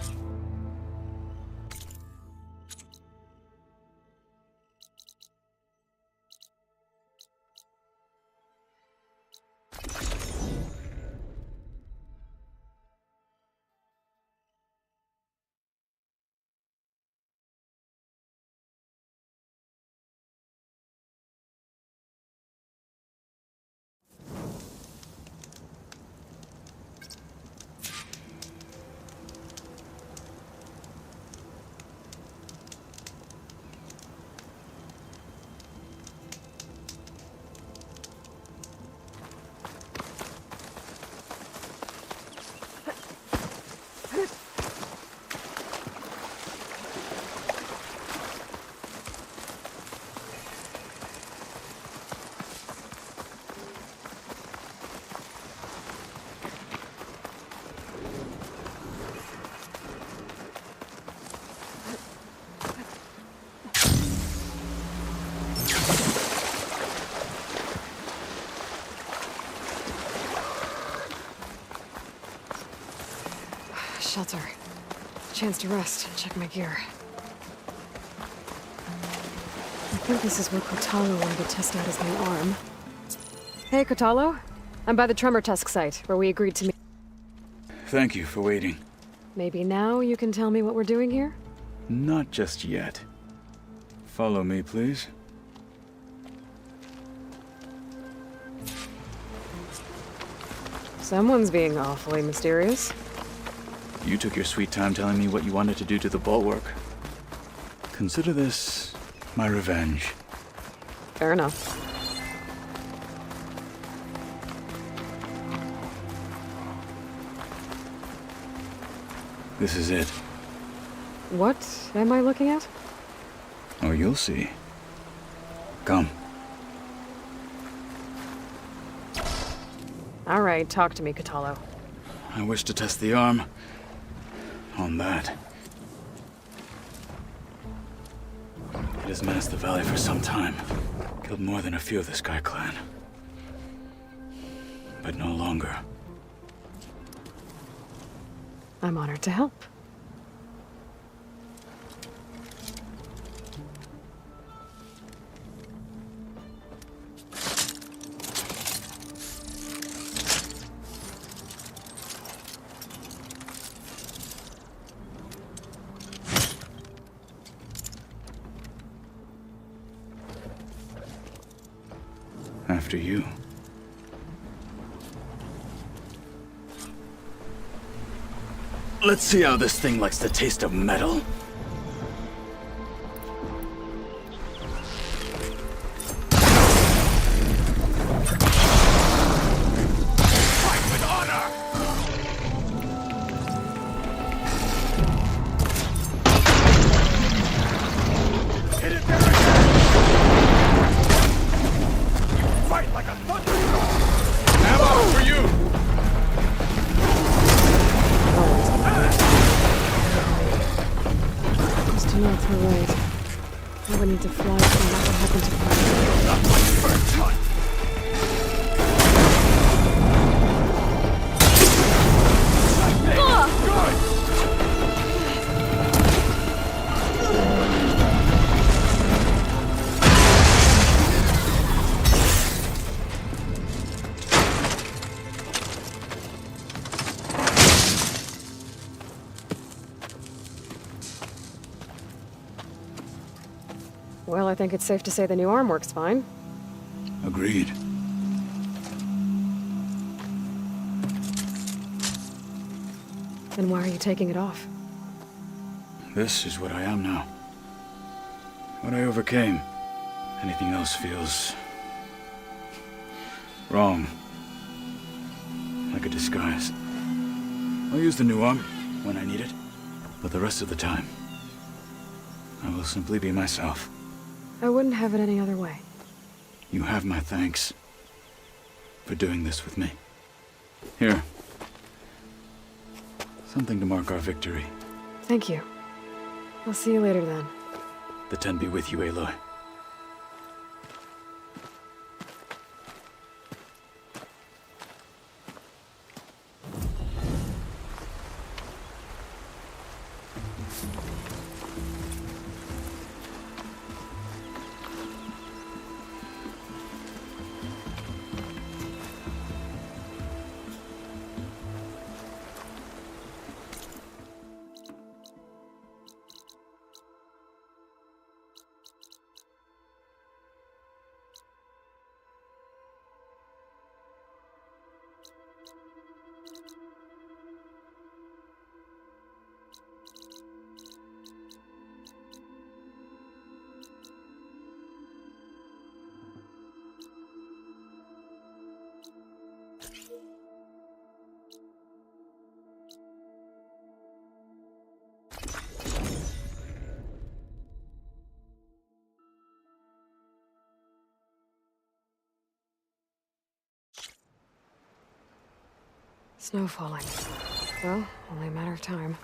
Speaker 2: Shelter. Chance to rest and check my gear. I think this is where Kotallo wanted to test out his new arm. Hey, Kotallo. I'm by the Tremor Tusk site, where we agreed to meet.
Speaker 15: Thank you for waiting.
Speaker 2: Maybe now you can tell me what we're doing here?
Speaker 15: Not just yet. Follow me, please.
Speaker 2: Someone's being awfully mysterious.
Speaker 15: You took your sweet time telling me what you wanted to do to the bulwark. Consider this my revenge.
Speaker 2: Fair enough.
Speaker 15: This is it.
Speaker 2: What am I looking at?
Speaker 15: Oh, you'll see. Come.
Speaker 2: All right, talk to me, Kotallo.
Speaker 15: I wish to test the arm on that. It has menaced the valley for some time. Killed more than a few of the Sky Clan. But no longer.
Speaker 2: I'm honored to help.
Speaker 15: After you. Let's see how this thing likes the taste of metal.
Speaker 9: Fight with honor! Hit it there again! You fight like a thunderstorm! Ammo for you!
Speaker 2: Just enough for right. wanted me to fly from what happened to me.
Speaker 15: Not my first time!
Speaker 2: Well, I think it's safe to say the new arm works fine.
Speaker 15: Agreed.
Speaker 2: Then why are you taking it off?
Speaker 15: This is what I am now. What I overcame. Anything else feels... wrong. Like a disguise. I'll use the new arm when I need it, but the rest of the time, I will simply be myself.
Speaker 2: I wouldn't have it any other way.
Speaker 15: You have my thanks for doing this with me. Here. Something to mark our victory.
Speaker 2: Thank you. I'll see you later then.
Speaker 15: The Ten be with you, Aloy.
Speaker 2: Snow falling. Well, only a matter of time.